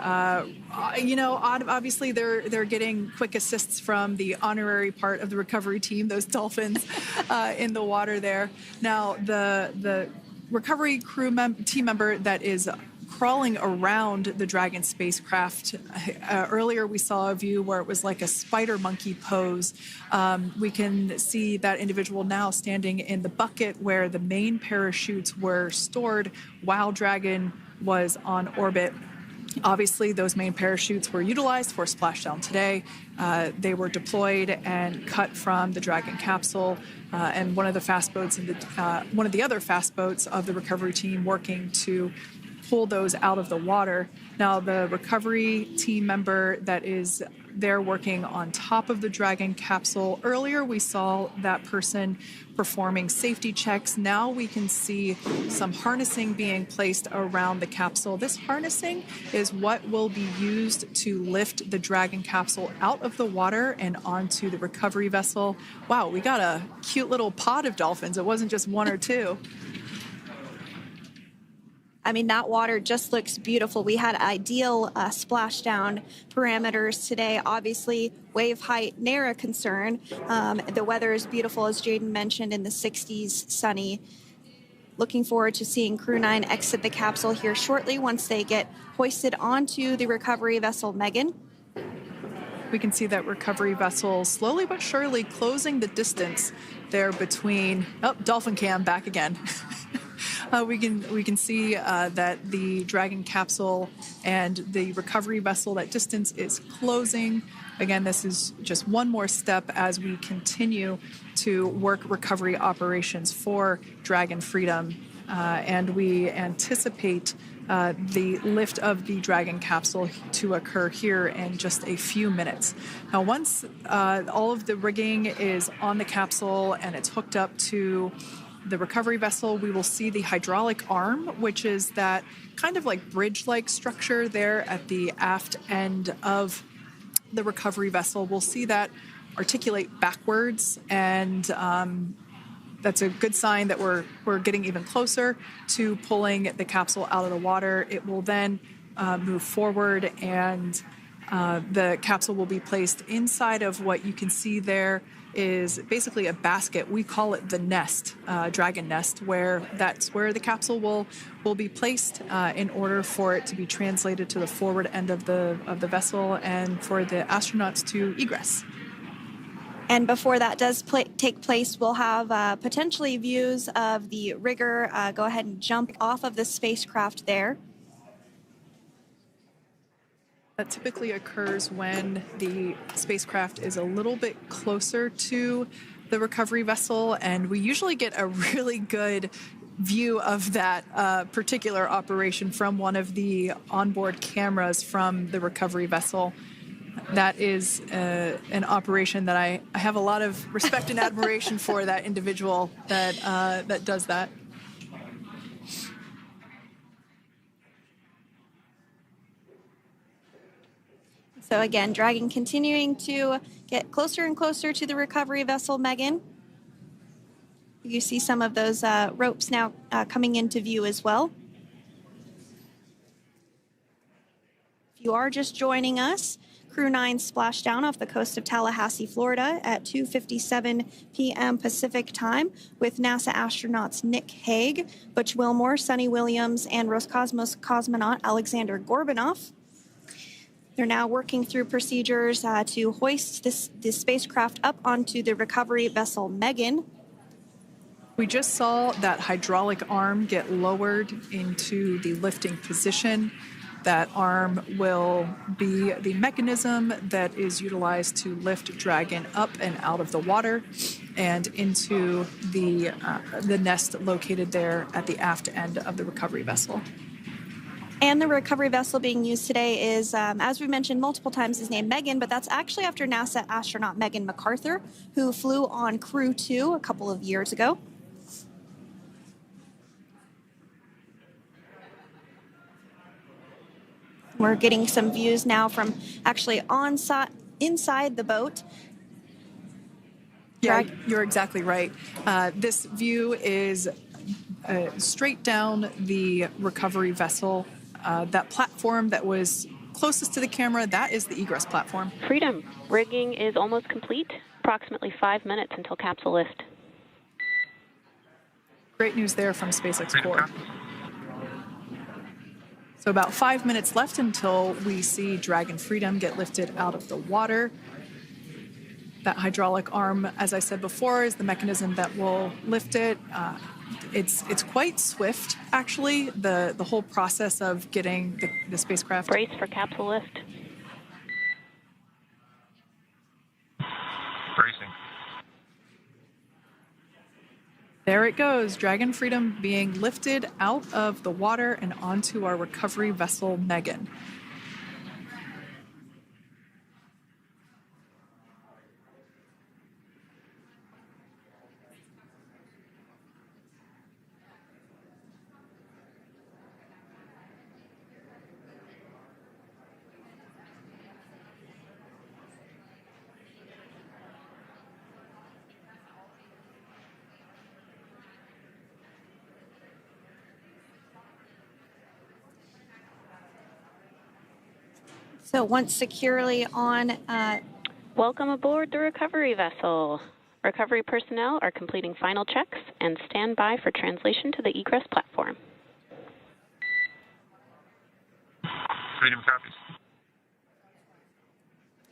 they're getting quick assists from the honorary part of the recovery team, those dolphins in the water there. Now, the recovery team member that is crawling around the Dragon spacecraft. Earlier, we saw a view where it was like a spider monkey pose. We can see that individual now standing in the bucket where the main parachutes were stored while Dragon was on orbit. Obviously, those main parachutes were utilized for splashdown today. They were deployed and cut from the Dragon capsule, and one of the fast boats one of the other fast boats of the recovery team working to pull those out of the water. Now, the recovery team member that is there working on top of the Dragon capsule, earlier we saw that person performing safety checks. Now we can see some harnessing being placed around the capsule. This harnessing is what will be used to lift the Dragon capsule out of the water and onto the recovery vessel. Wow, we got a cute little pod of dolphins. It wasn't just one or two. I mean, that water just looks beautiful. We had ideal splashdown parameters today. Obviously, wave height, ne'er a concern. The weather is beautiful, as Jaden mentioned, in the 60s, sunny. Looking forward to seeing Crew 9 exit the capsule here shortly once they get hoisted onto the recovery vessel Megan. We can see that recovery vessel slowly but surely closing the distance there between... Oh, Dolphin Cam back again. We can see that the Dragon capsule and the recovery vessel, that distance is closing. Again, this is just one more step as we continue to work recovery operations for Dragon Freedom, and we anticipate the lift of the Dragon capsule to occur here in just a few minutes. Now, once all of the rigging is on the capsule and it's hooked up to the recovery vessel, we will see the hydraulic arm, which is that kind of like bridge-like structure there at the aft end of the recovery vessel. We'll see that articulate backwards, and that's a good sign that we're getting even closer to pulling the capsule out of the water. It will then move forward, and the capsule will be placed inside of what you can see there is basically a basket. We call it the nest, Dragon nest, where that's where the capsule will be placed in order for it to be translated to the forward end of the vessel and for the astronauts to egress. And before that does take place, we'll have potentially views of the rigger go ahead and jump off of the spacecraft there. That typically occurs when the spacecraft is a little bit closer to the recovery vessel, and we usually get a really good view of that particular operation from one of the onboard cameras from the recovery vessel. That is an operation that I have a lot of respect and admiration for, that individual that does that. So again, Dragon continuing to get closer and closer to the recovery vessel Megan. You see some of those ropes now coming into view as well. If you are just joining us, Crew 9 splashed down off the coast of Tallahassee, Florida at 2:57 p.m. Pacific time with NASA astronauts Nick Hague, Butch Wilmore, Suni Williams, and Roscosmos cosmonaut Alexander Gorbanov. They're now working through procedures to hoist this spacecraft up onto the recovery vessel Megan. We just saw that hydraulic arm get lowered into the lifting position. That arm will be the mechanism that is utilized to lift Dragon up and out of the water and into the nest located there at the aft end of the recovery vessel. And the recovery vessel being used today is, as we mentioned multiple times, is named Megan, but that's actually after NASA astronaut Megan McArthur, who flew on Crew 2 a couple of years ago. We're getting some views now from actually inside the boat. Yeah, you're exactly right. This view is straight down the recovery vessel. That platform that was closest to the camera, that is the egress platform. Freedom. Rigging is almost complete. Approximately 5 minutes until capsule lift. Great news there from SpaceX Core. So about 5 minutes left until we see Dragon Freedom get lifted out of the water. That hydraulic arm, as I said before, is the mechanism that will lift it. It's quite swift, actually, the whole process of getting the spacecraft. Brace for capsule lift. Bracing. There it goes, Dragon Freedom being lifted out of the water and onto our recovery vessel, Megan. So once securely on... Welcome aboard the recovery vessel. Recovery personnel are completing final checks and stand by for translation to the egress platform. Freedom copies.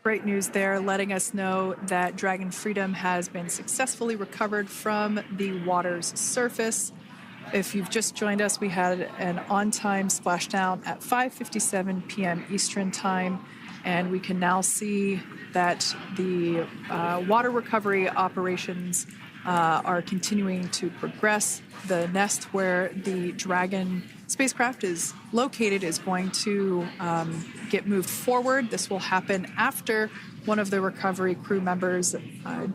Great news there, letting us know that Dragon Freedom has been successfully recovered from the water's surface. If you've just joined us, we had an on-time splashdown at 5:57 p.m. Eastern Time, and we can now see that the water recovery operations are continuing to progress. The nest where the Dragon spacecraft is located is going to get moved forward. This will happen after one of the recovery crew members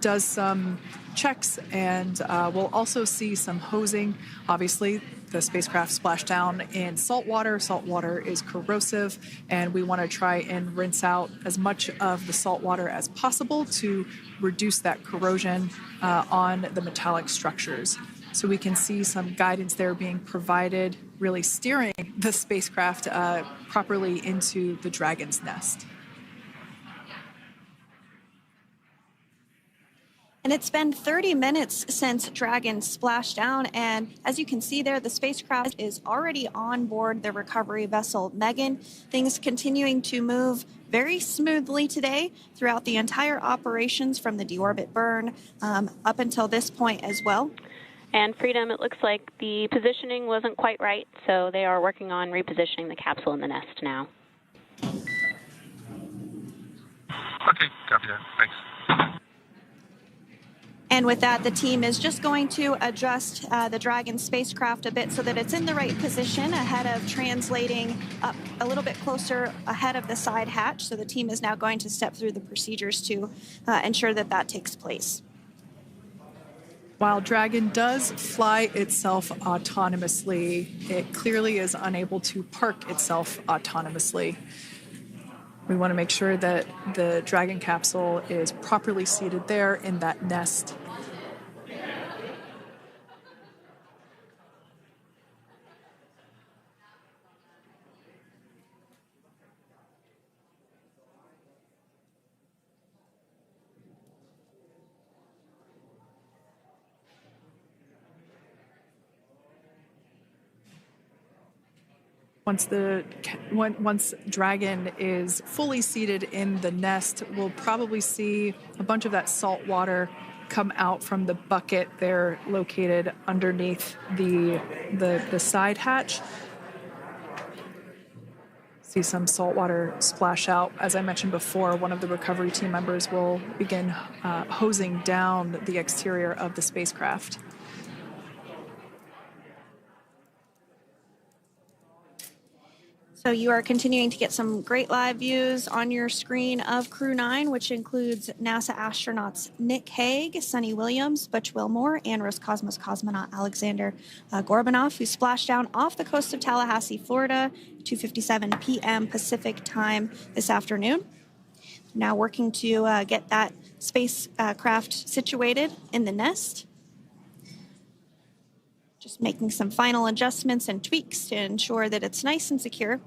does some checks, and we'll also see some hosing. Obviously, the spacecraft splashed down in salt water. Salt water is corrosive, and we want to try and rinse out as much of the salt water as possible to reduce that corrosion on the metallic structures. So we can see some guidance there being provided, really steering the spacecraft properly into the Dragon's nest. And it's been 30 minutes since Dragon splashed down, and as you can see there, the spacecraft is already on board the recovery vessel Megan. Things continuing to move very smoothly today throughout the entire operations from the deorbit burn up until this point as well. And Freedom, it looks like the positioning wasn't quite right, so they are working on repositioning the capsule in the nest now. Okay, copy that. Thanks. And with that, the team is just going to adjust the Dragon spacecraft a bit so that it's in the right position ahead of translating up a little bit closer ahead of the side hatch. So the team is now going to step through the procedures to ensure that that takes place. While Dragon does fly itself autonomously, it clearly is unable to park itself autonomously. We want to make sure that the Dragon capsule is properly seated there in that nest. Once Dragon is fully seated in the nest, we'll probably see a bunch of that salt water come out from the bucket there located underneath the side hatch. See some salt water splash out. As I mentioned before, one of the recovery team members will begin hosing down the exterior of the spacecraft. So you are continuing to get some great live views on your screen of Crew 9, which includes NASA astronauts Nick Hague, Suni Williams, Butch Wilmore, and Roscosmos cosmonaut Alexander Gorbanov, who splashed down off the coast of Tallahassee, Florida, 2:57 p.m. Pacific time this afternoon. Now working to get that spacecraft situated in the nest. Just making some final adjustments and tweaks to ensure that it's nice and secure.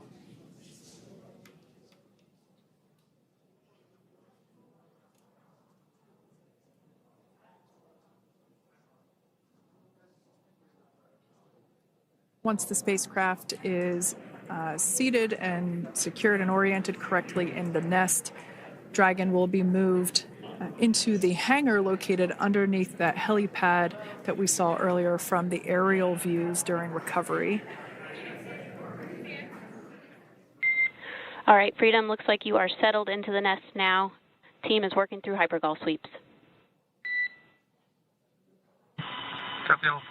Once the spacecraft is seated and secured and oriented correctly in the nest, Dragon will be moved into the hangar located underneath that helipad that we saw earlier from the aerial views during recovery. All right, Freedom, looks like you are settled into the nest now. Team is working through hypergol sweeps. Copy all.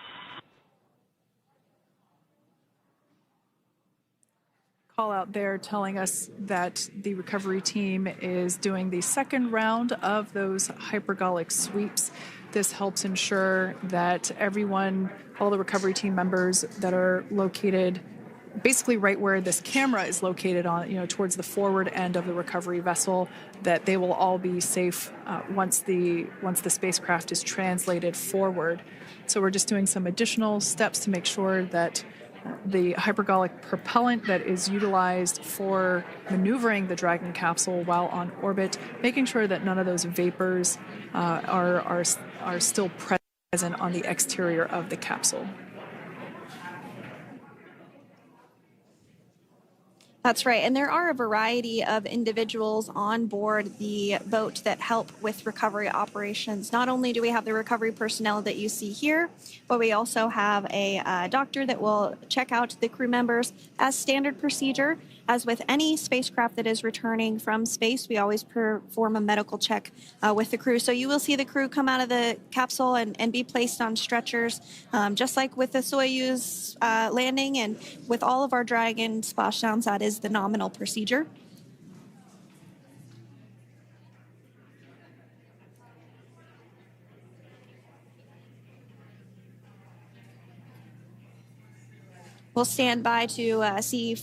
Call out there telling us that the recovery team is doing the second round of those hypergolic sweeps. This helps ensure that everyone, all the recovery team members that are located basically right where this camera is located on, towards the forward end of the recovery vessel, that they will all be safe once the spacecraft is translated forward. So we're just doing some additional steps to make sure that the hypergolic propellant that is utilized for maneuvering the Dragon capsule while on orbit, making sure that none of those vapors are still present on the exterior of the capsule. That's right, and there are a variety of individuals on board the boat that help with recovery operations. Not only do we have the recovery personnel that you see here, but we also have a doctor that will check out the crew members as standard procedure. As with any spacecraft that is returning from space, we always perform a medical check with the crew. So you will see the crew come out of the capsule and be placed on stretchers, just like with the Soyuz landing and with all of our Dragon splashdowns, that is the nominal procedure. We'll stand by to see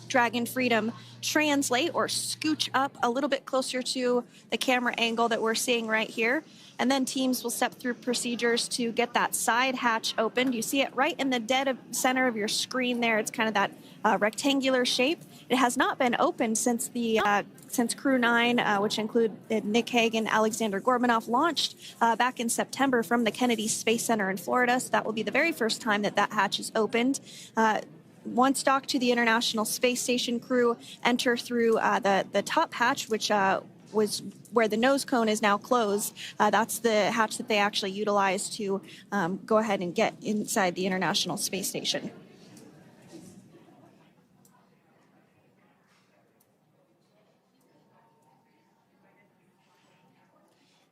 Dragon Freedom translate or scooch up a little bit closer to the camera angle that we're seeing right here. And then teams will step through procedures to get that side hatch opened. You see it right in the dead center of your screen there. It's kind of that rectangular shape. It has not been opened since since Crew 9, which include Nick Hague and Alexander Gorbanov, launched back in September from the Kennedy Space Center in Florida. So that will be the very first time that hatch is opened. Once docked to the International Space Station, crew enter through the top hatch, which was where the nose cone is now closed. That's the hatch that they actually utilize to go ahead and get inside the International Space Station.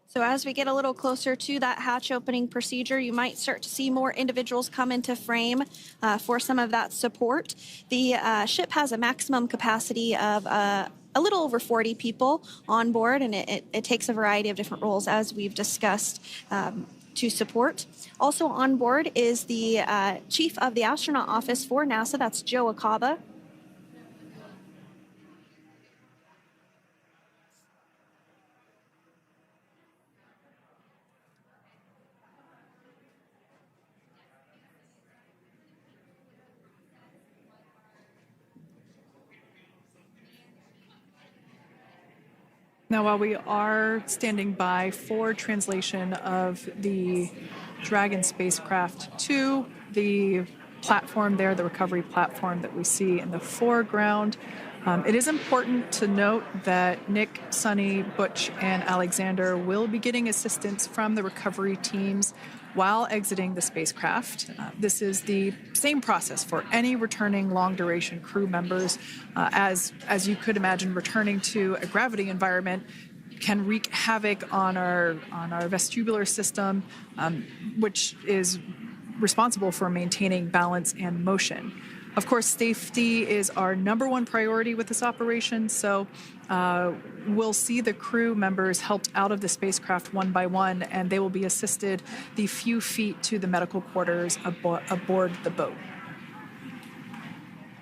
So as we get a little closer to that hatch opening procedure, you might start to see more individuals come into frame for some of that support. The ship has a maximum capacity of a little over 40 people on board, and it takes a variety of different roles, as we've discussed, to support. Also on board is the chief of the astronaut office for NASA, that's Joe Acaba. Now, while we are standing by for translation of the Dragon spacecraft to the platform there, the recovery platform that we see in the foreground, it is important to note that Nick, Suni, Butch, and Alexander will be getting assistance from the recovery teams while exiting the spacecraft. This is the same process for any returning long-duration crew members. As you could imagine, returning to a gravity environment can wreak havoc on our vestibular system, which is responsible for maintaining balance and motion. Of course, safety is our number one priority with this operation, so we'll see the crew members helped out of the spacecraft one by one, and they will be assisted the few feet to the medical quarters aboard the boat.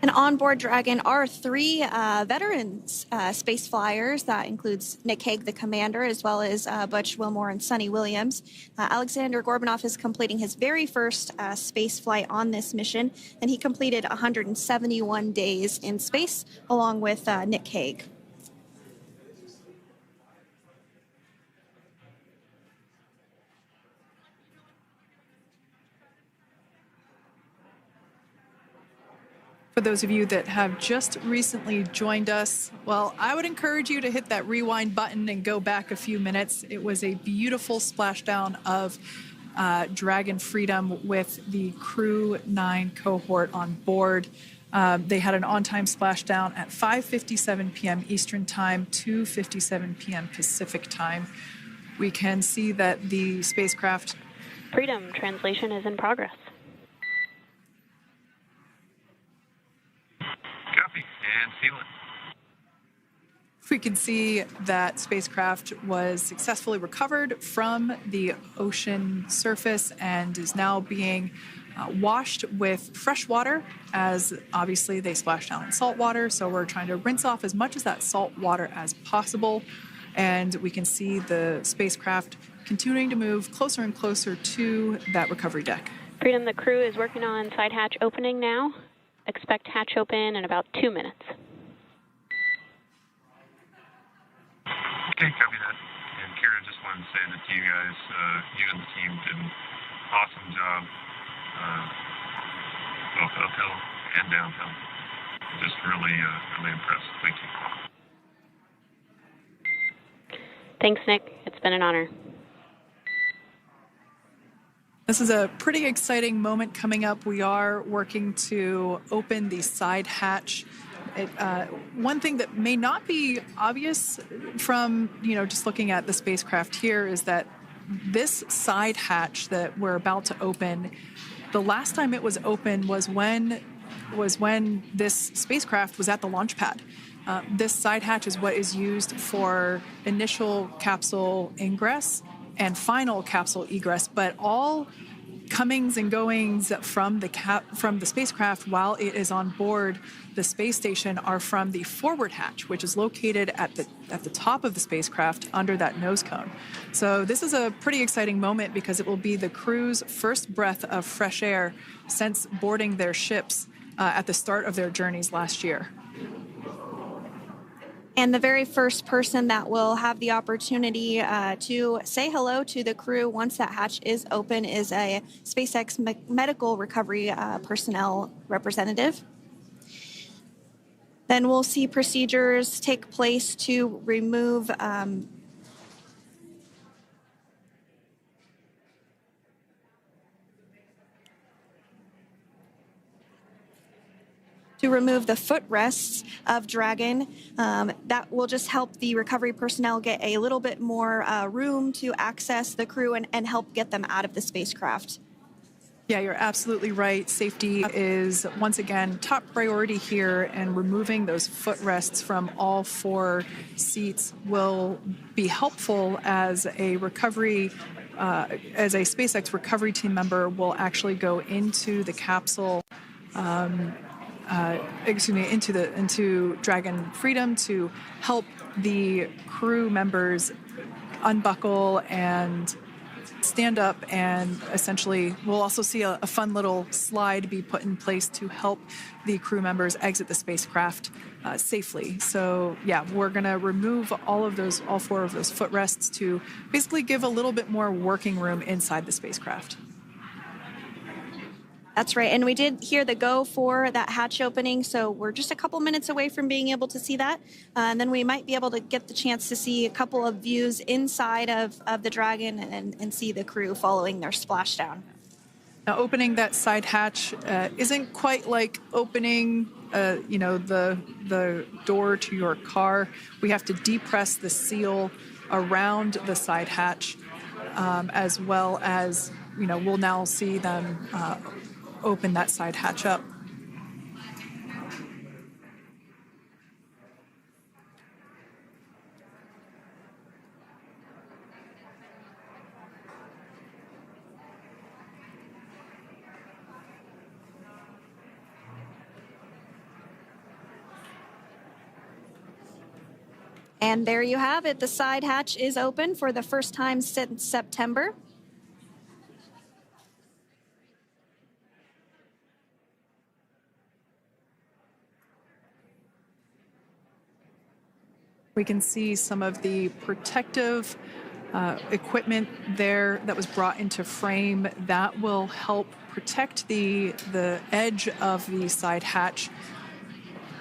And on board Dragon are three veterans space flyers. That includes Nick Hague, the commander, as well as Butch Wilmore and Suni Williams. Alexander Gorbanov is completing his very first space flight on this mission, and he completed 171 days in space along with Nick Hague. For those of you that have just recently joined us, well, I would encourage you to hit that rewind button and go back a few minutes. It was a beautiful splashdown of Dragon Freedom with the Crew 9 cohort on board. They had an on-time splashdown at 5:57 p.m. Eastern Time, 2:57 p.m. Pacific Time. We can see that the spacecraft... Freedom translation is in progress. Copy, and seal it. We can see that spacecraft was successfully recovered from the ocean surface and is now being washed with fresh water, as obviously they splashed down in salt water. So we're trying to rinse off as much of that salt water as possible. And we can see the spacecraft continuing to move closer and closer to that recovery deck. Freedom, the crew is working on side hatch opening now. Expect hatch open in about 2 minutes. Okay, copy that. And Kira, just wanted to say that you guys, you and the team did an awesome job, both uphill and downhill. Just really, really impressed. Thank you. Thanks, Nick. It's been an honor. This is a pretty exciting moment coming up. We are working to open the side hatch. One thing that may not be obvious from, just looking at the spacecraft here is that this side hatch that we're about to open, the last time it was open was when this spacecraft was at the launch pad. This side hatch is what is used for initial capsule ingress and final capsule egress, but all comings and goings from the spacecraft while it is on board the space station are from the forward hatch, which is located at the top of the spacecraft under that nose cone. So this is a pretty exciting moment because it will be the crew's first breath of fresh air since boarding their ships at the start of their journeys last year. And the very first person that will have the opportunity to say hello to the crew once that hatch is open is a SpaceX medical recovery personnel representative. Then we'll see procedures take place to remove the footrests of Dragon. That will just help the recovery personnel get a little bit more room to access the crew and help get them out of the spacecraft. Yeah, you're absolutely right. Safety is, once again, top priority here, and removing those footrests from all 4 seats will be helpful as a recovery, as a SpaceX recovery team member will actually go into the capsule, into Dragon Freedom to help the crew members unbuckle and stand up, and essentially we'll also see a fun little slide be put in place to help the crew members exit the spacecraft safely. So yeah, we're going to remove all 4 of those footrests to basically give a little bit more working room inside the spacecraft. That's right. And we did hear the go for that hatch opening, so we're just a couple minutes away from being able to see that. And then we might be able to get the chance to see a couple of views inside of the Dragon and see the crew following their splashdown. Now, opening that side hatch isn't quite like opening, the door to your car. We have to depress the seal around the side hatch, as well as, we'll now see them open that side hatch up. And there you have it. The side hatch is open for the first time since September. We can see some of the protective equipment there that was brought into frame that will help protect the edge of the side hatch,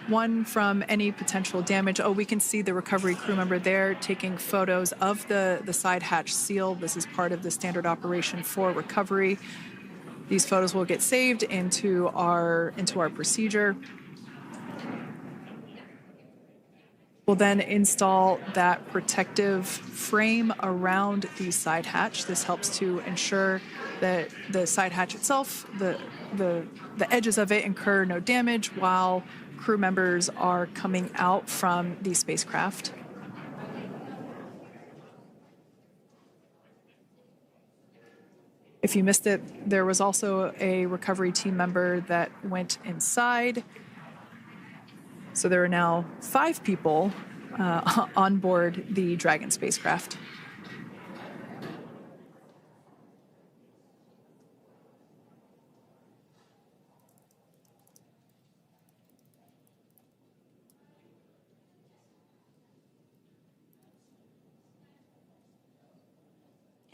one, from any potential damage. Oh, we can see the recovery crew member there taking photos of the side hatch seal. This is part of the standard operation for recovery. These photos will get saved into our procedure. We'll then install that protective frame around the side hatch. This helps to ensure that the side hatch itself, the edges of it, incur no damage while crew members are coming out from the spacecraft. If you missed it, there was also a recovery team member that went inside. So there are now 5 people on board the Dragon spacecraft.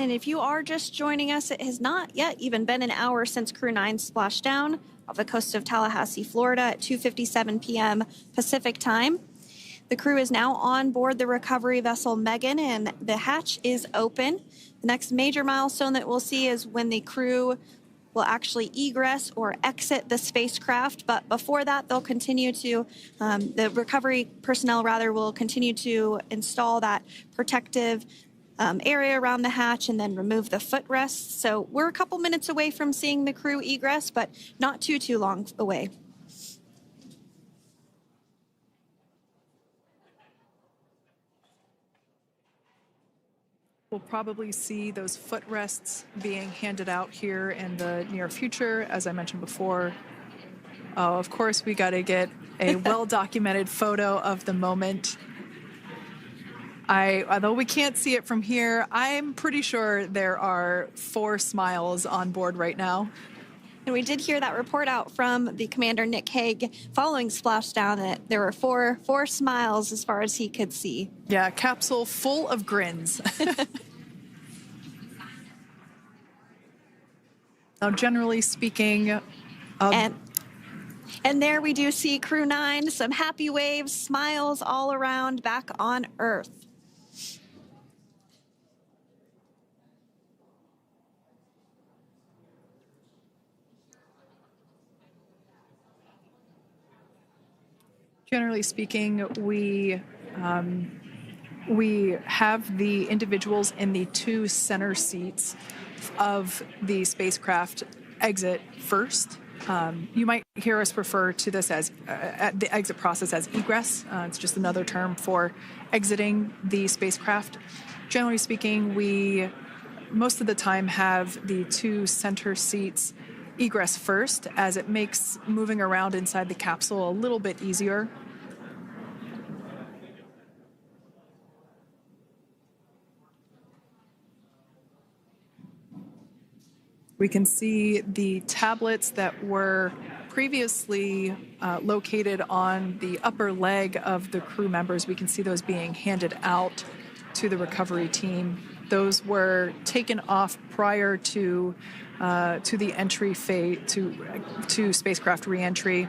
And if you are just joining us, it has not yet even been an hour since Crew 9 splashed down off the coast of Tallahassee, Florida at 2:57 p.m. Pacific time. The crew is now on board the recovery vessel Megan, and the hatch is open. The next major milestone that we'll see is when the crew will actually egress or exit the spacecraft. But before that, they'll continue to, the recovery personnel rather, will continue to install that protective area around the hatch and then remove the footrests. So we're a couple minutes away from seeing the crew egress, but not too long away. We'll probably see those footrests being handed out here in the near future, as I mentioned before. Oh, of course, we got to get a well-documented photo of the moment. Although we can't see it from here, I'm pretty sure there are 4 smiles on board right now. And we did hear that report out from the commander, Nick Hague, following splashdown, that there were four smiles as far as he could see. Yeah, capsule full of grins. Now, generally speaking... And there we do see Crew 9, some happy waves, smiles all around back on Earth. Generally speaking, we have the individuals in the 2 center seats of the spacecraft exit first. You might hear us refer to this as the exit process as egress. It's just another term for exiting the spacecraft. Generally speaking, we most of the time have the 2 center seats egress first, as it makes moving around inside the capsule a little bit easier. We can see the tablets that were previously located on the upper leg of the crew members. We can see those being handed out to the recovery team. Those were taken off prior to the entry phase, to spacecraft reentry.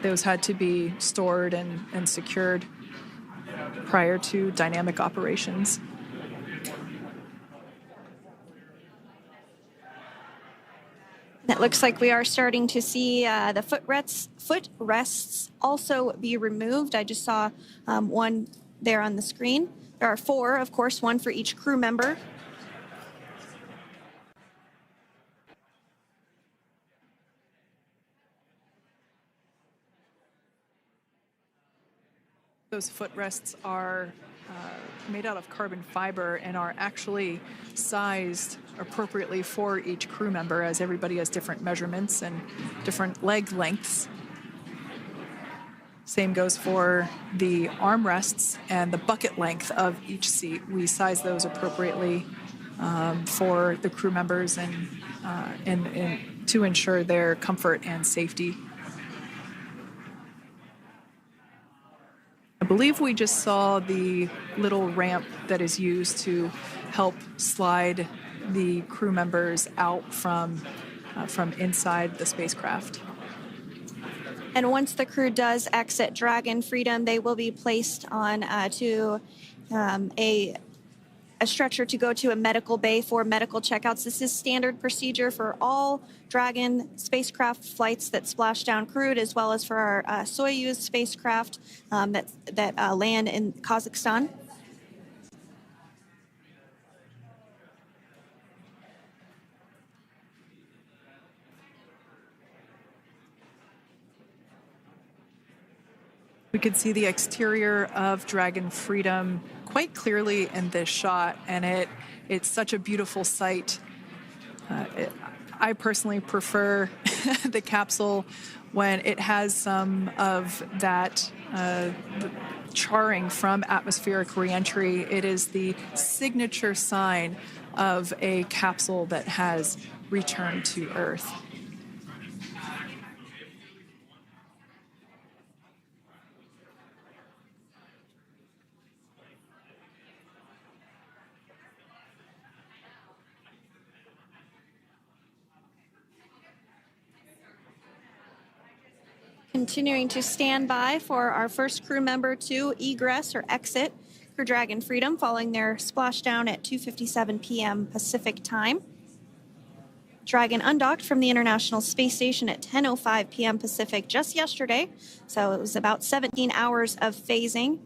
Those had to be stored and secured prior to dynamic operations. It looks like we are starting to see the footrests also be removed. I just saw one there on the screen. There are 4, of course, 1 for each crew member. Those footrests are made out of carbon fiber and are actually sized appropriately for each crew member, as everybody has different measurements and different leg lengths. Same goes for the armrests and the bucket length of each seat. We size those appropriately for the crew members and to ensure their comfort and safety. I believe we just saw the little ramp that is used to help slide the crew members out from inside the spacecraft. And once the crew does exit Dragon Freedom, they will be placed on to a stretcher to go to a medical bay for medical checkouts. This is standard procedure for all Dragon spacecraft flights that splash down crewed, as well as for our Soyuz spacecraft that land in Kazakhstan. We can see the exterior of Dragon Freedom quite clearly in this shot, and it's such a beautiful sight. I personally prefer the capsule when it has some of that charring from atmospheric reentry. It is the signature sign of a capsule that has returned to Earth. Continuing to stand by for our first crew member to egress or exit for Dragon Freedom following their splashdown at 2:57 p.m. Pacific time. Dragon undocked from the International Space Station at 10:05 p.m. Pacific just yesterday, so it was about 17 hours of phasing.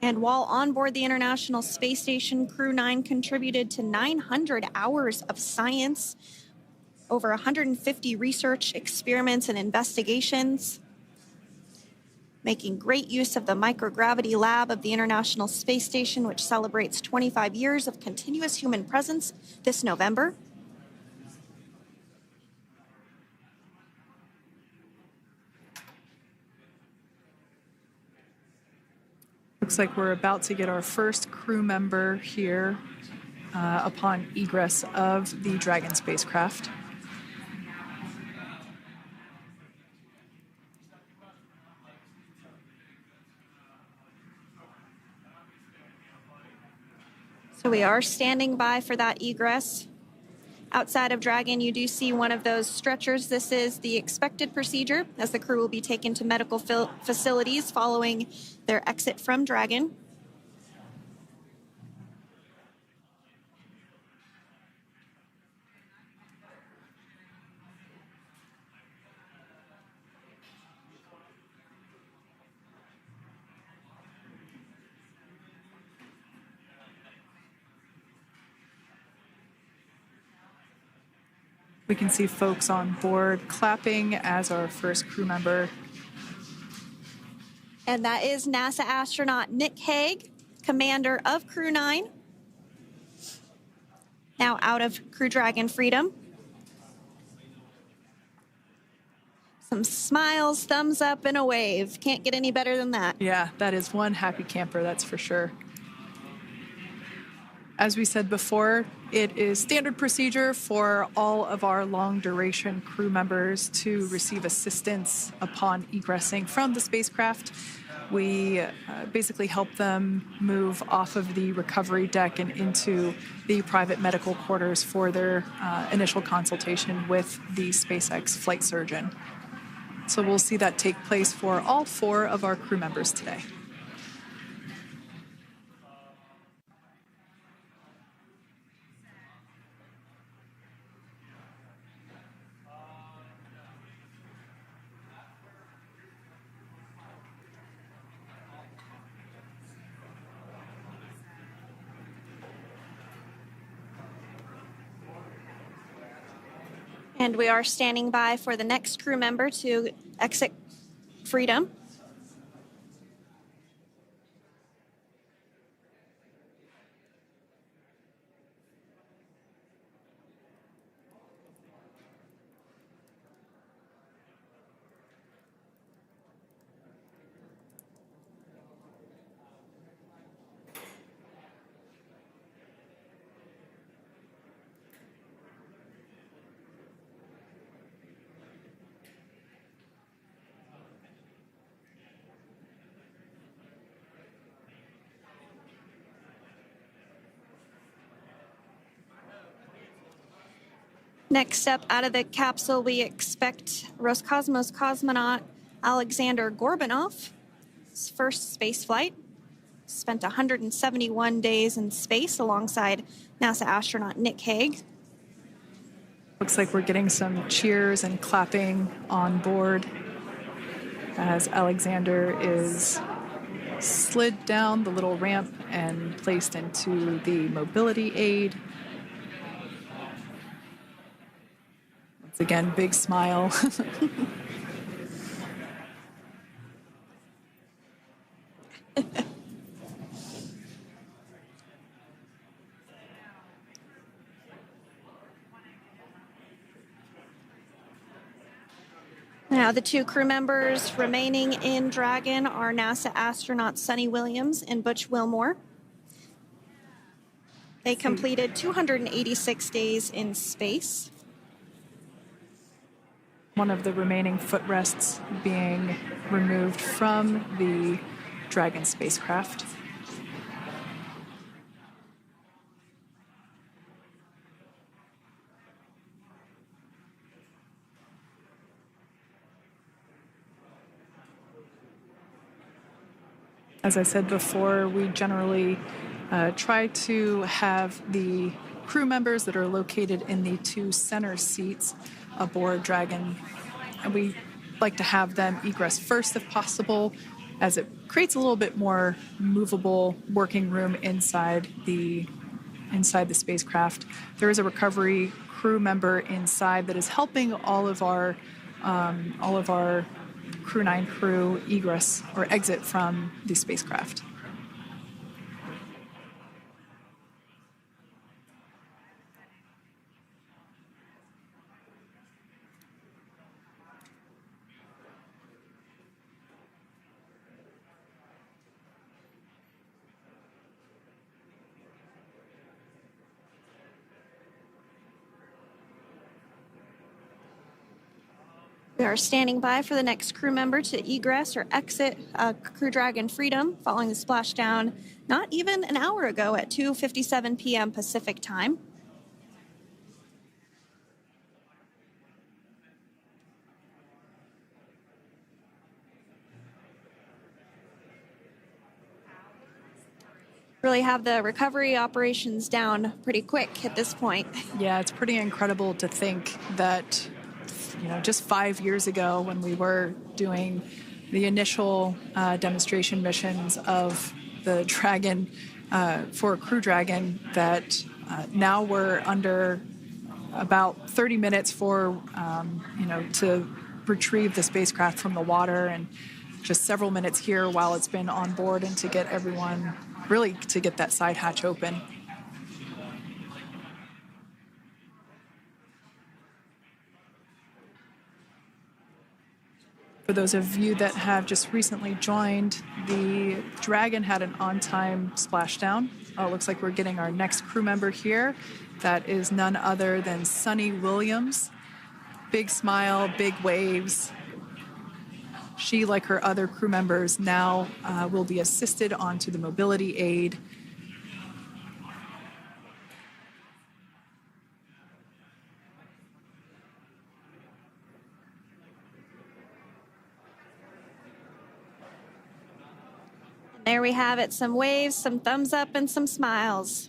And while on board the International Space Station, Crew 9 contributed to 900 hours of science, over 150 research experiments and investigations, making great use of the microgravity lab of the International Space Station, which celebrates 25 years of continuous human presence this November. Looks like we're about to get our first crew member here upon egress of the Dragon spacecraft. So we are standing by for that egress. Outside of Dragon, you do see one of those stretchers. This is the expected procedure, as the crew will be taken to medical facilities following their exit from Dragon. We can see folks on board clapping as our first crew member. And that is NASA astronaut Nick Hague, commander of Crew 9, now out of Crew Dragon Freedom. Some smiles, thumbs up, and a wave. Can't get any better than that. Yeah, that is one happy camper, that's for sure. As we said before, it is standard procedure for all of our long-duration crew members to receive assistance upon egressing from the spacecraft. We basically help them move off of the recovery deck and into the private medical quarters for their initial consultation with the SpaceX flight surgeon. So we'll see that take place for all 4 of our crew members today. And we are standing by for the next crew member to exit Freedom. Next up out of the capsule, we expect Roscosmos cosmonaut Alexander Gorbanov. His first space flight. Spent 171 days in space alongside NASA astronaut Nick Hague. Looks like we're getting some cheers and clapping on board as Alexander is slid down the little ramp and placed into the mobility aid. Once again, big smile. Now, the two crew members remaining in Dragon are NASA astronauts Suni Williams and Butch Wilmore. They completed 286 days in space. One of the remaining footrests being removed from the Dragon spacecraft. As I said before, we generally try to have the crew members that are located in the two center seats aboard Dragon, and we like to have them egress first if possible, as it creates a little bit more movable working room inside the spacecraft. There is a recovery crew member inside that is helping all of our Crew 9 crew egress or exit from the spacecraft. We are standing by for the next crew member to egress or exit Crew Dragon Freedom following the splashdown not even an hour ago at 2:57 p.m. Pacific time. Really have the recovery operations down pretty quick at this point. Yeah, it's pretty incredible to think that just 5 years ago when we were doing the initial demonstration missions of the Dragon for Crew Dragon, that now we're under about 30 minutes for, to retrieve the spacecraft from the water, and just several minutes here while it's been on board and to get everyone, really to get that side hatch open. For those of you that have just recently joined, the Dragon had an on-time splashdown. It looks like we're getting our next crew member here. That is none other than Suni Williams. Big smile, big waves. She, like her other crew members, now will be assisted onto the mobility aid. There we have it, some waves, some thumbs up, and some smiles.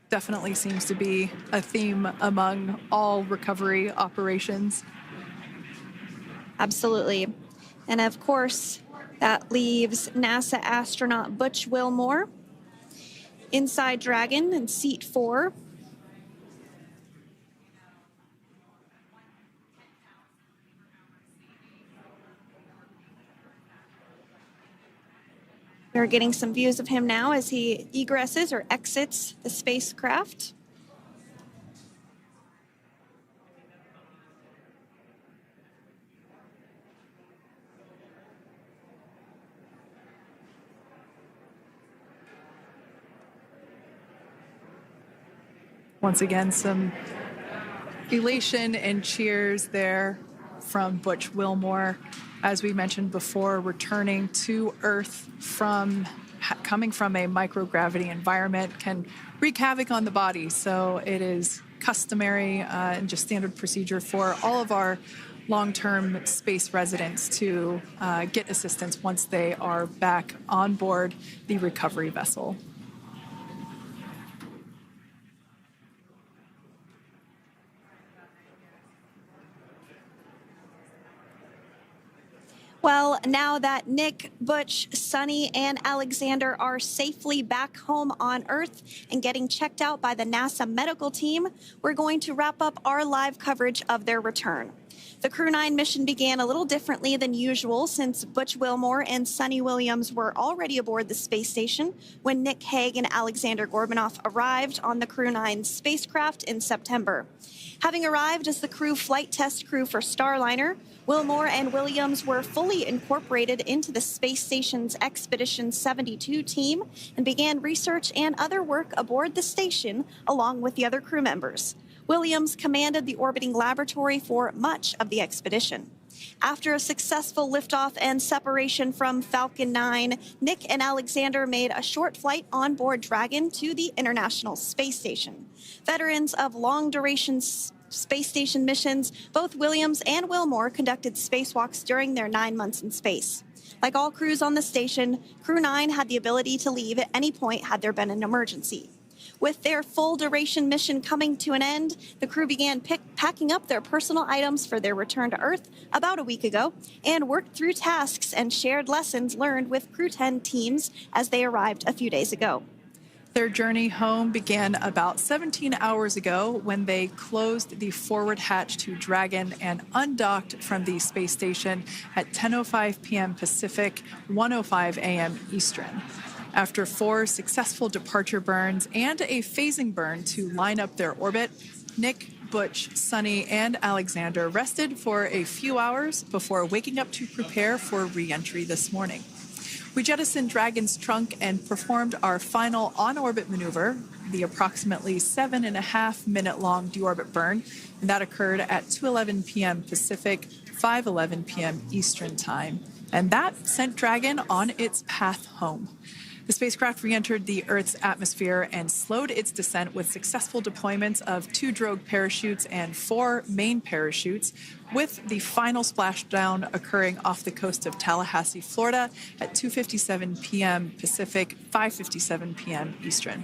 Definitely seems to be a theme among all recovery operations. Absolutely. And of course, that leaves NASA astronaut Butch Wilmore inside Dragon in seat 4. We're getting some views of him now as he egresses or exits the spacecraft. Once again, some elation and cheers there from Butch Wilmore. As we mentioned before, returning to Earth coming from a microgravity environment can wreak havoc on the body. So it is customary and just standard procedure for all of our long-term space residents to get assistance once they are back on board the recovery vessel. Well, now that Nick, Butch, Suni, and Alexander are safely back home on Earth and getting checked out by the NASA medical team, we're going to wrap up our live coverage of their return. The Crew 9 mission began a little differently than usual since Butch Wilmore and Suni Williams were already aboard the space station when Nick Hague and Alexander Gorbanoff arrived on the Crew 9 spacecraft in September. Having arrived as the crew flight test crew for Starliner, Wilmore and Williams were fully incorporated into the space station's Expedition 72 team and began research and other work aboard the station along with the other crew members. Williams commanded the orbiting laboratory for much of the expedition. After a successful liftoff and separation from Falcon 9, Nick and Alexander made a short flight on board Dragon to the International Space Station. Veterans of long-duration space station missions, both Williams and Wilmore conducted spacewalks during their 9 months in space. Like all crews on the station, Crew 9 had the ability to leave at any point had there been an emergency. With their full-duration mission coming to an end, the crew began packing up their personal items for their return to Earth about a week ago and worked through tasks and shared lessons learned with Crew 10 teams as they arrived a few days ago. Their journey home began about 17 hours ago when they closed the forward hatch to Dragon and undocked from the space station at 10:05 p.m. Pacific, 1:05 a.m. Eastern. After 4 successful departure burns and a phasing burn to line up their orbit, Nick, Butch, Suni, and Alexander rested for a few hours before waking up to prepare for re-entry this morning. We jettisoned Dragon's trunk and performed our final on-orbit maneuver, the approximately 7.5-minute-long deorbit burn, and that occurred at 2:11 p.m. Pacific, 5:11 p.m. Eastern Time. And that sent Dragon on its path home. The spacecraft re-entered the Earth's atmosphere and slowed its descent with successful deployments of 2 drogue parachutes and 4 main parachutes, with the final splashdown occurring off the coast of Tallahassee, Florida at 2:57 p.m. Pacific, 5:57 p.m. Eastern.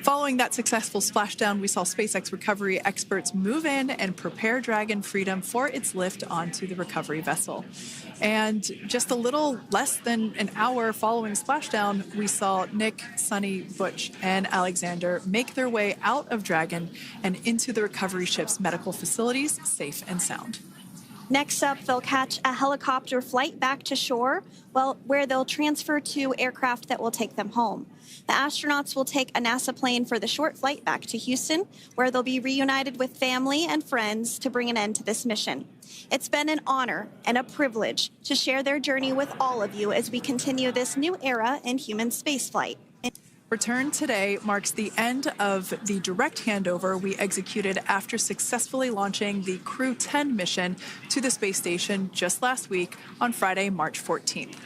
Following that successful splashdown, we saw SpaceX recovery experts move in and prepare Dragon Freedom for its lift onto the recovery vessel. And just a little less than an hour following splashdown, we saw Nick, Suni, Butch, and Alexander make their way out of Dragon and into the recovery ship's medical facilities, safe and sound. Next up, they'll catch a helicopter flight back to shore, where they'll transfer to aircraft that will take them home. The astronauts will take a NASA plane for the short flight back to Houston, where they'll be reunited with family and friends to bring an end to this mission. It's been an honor and a privilege to share their journey with all of you as we continue this new era in human spaceflight. Return today marks the end of the direct handover we executed after successfully launching the Crew 10 mission to the space station just last week on Friday, March 14th.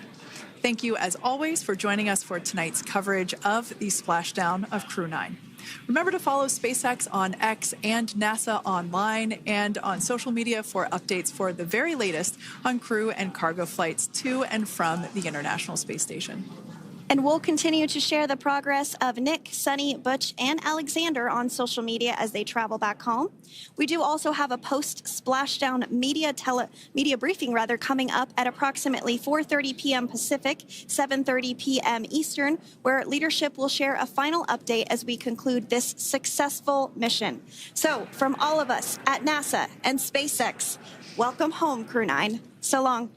Thank you, as always, for joining us for tonight's coverage of the splashdown of Crew 9. Remember to follow SpaceX on X and NASA online and on social media for updates for the very latest on crew and cargo flights to and from the International Space Station. And we'll continue to share the progress of Nick, Suni, Butch, and Alexander on social media as they travel back home. We do also have a post-splashdown media briefing coming up at approximately 4:30 p.m. Pacific, 7:30 p.m. Eastern, where leadership will share a final update as we conclude this successful mission. So, from all of us at NASA and SpaceX, welcome home, Crew 9. So long.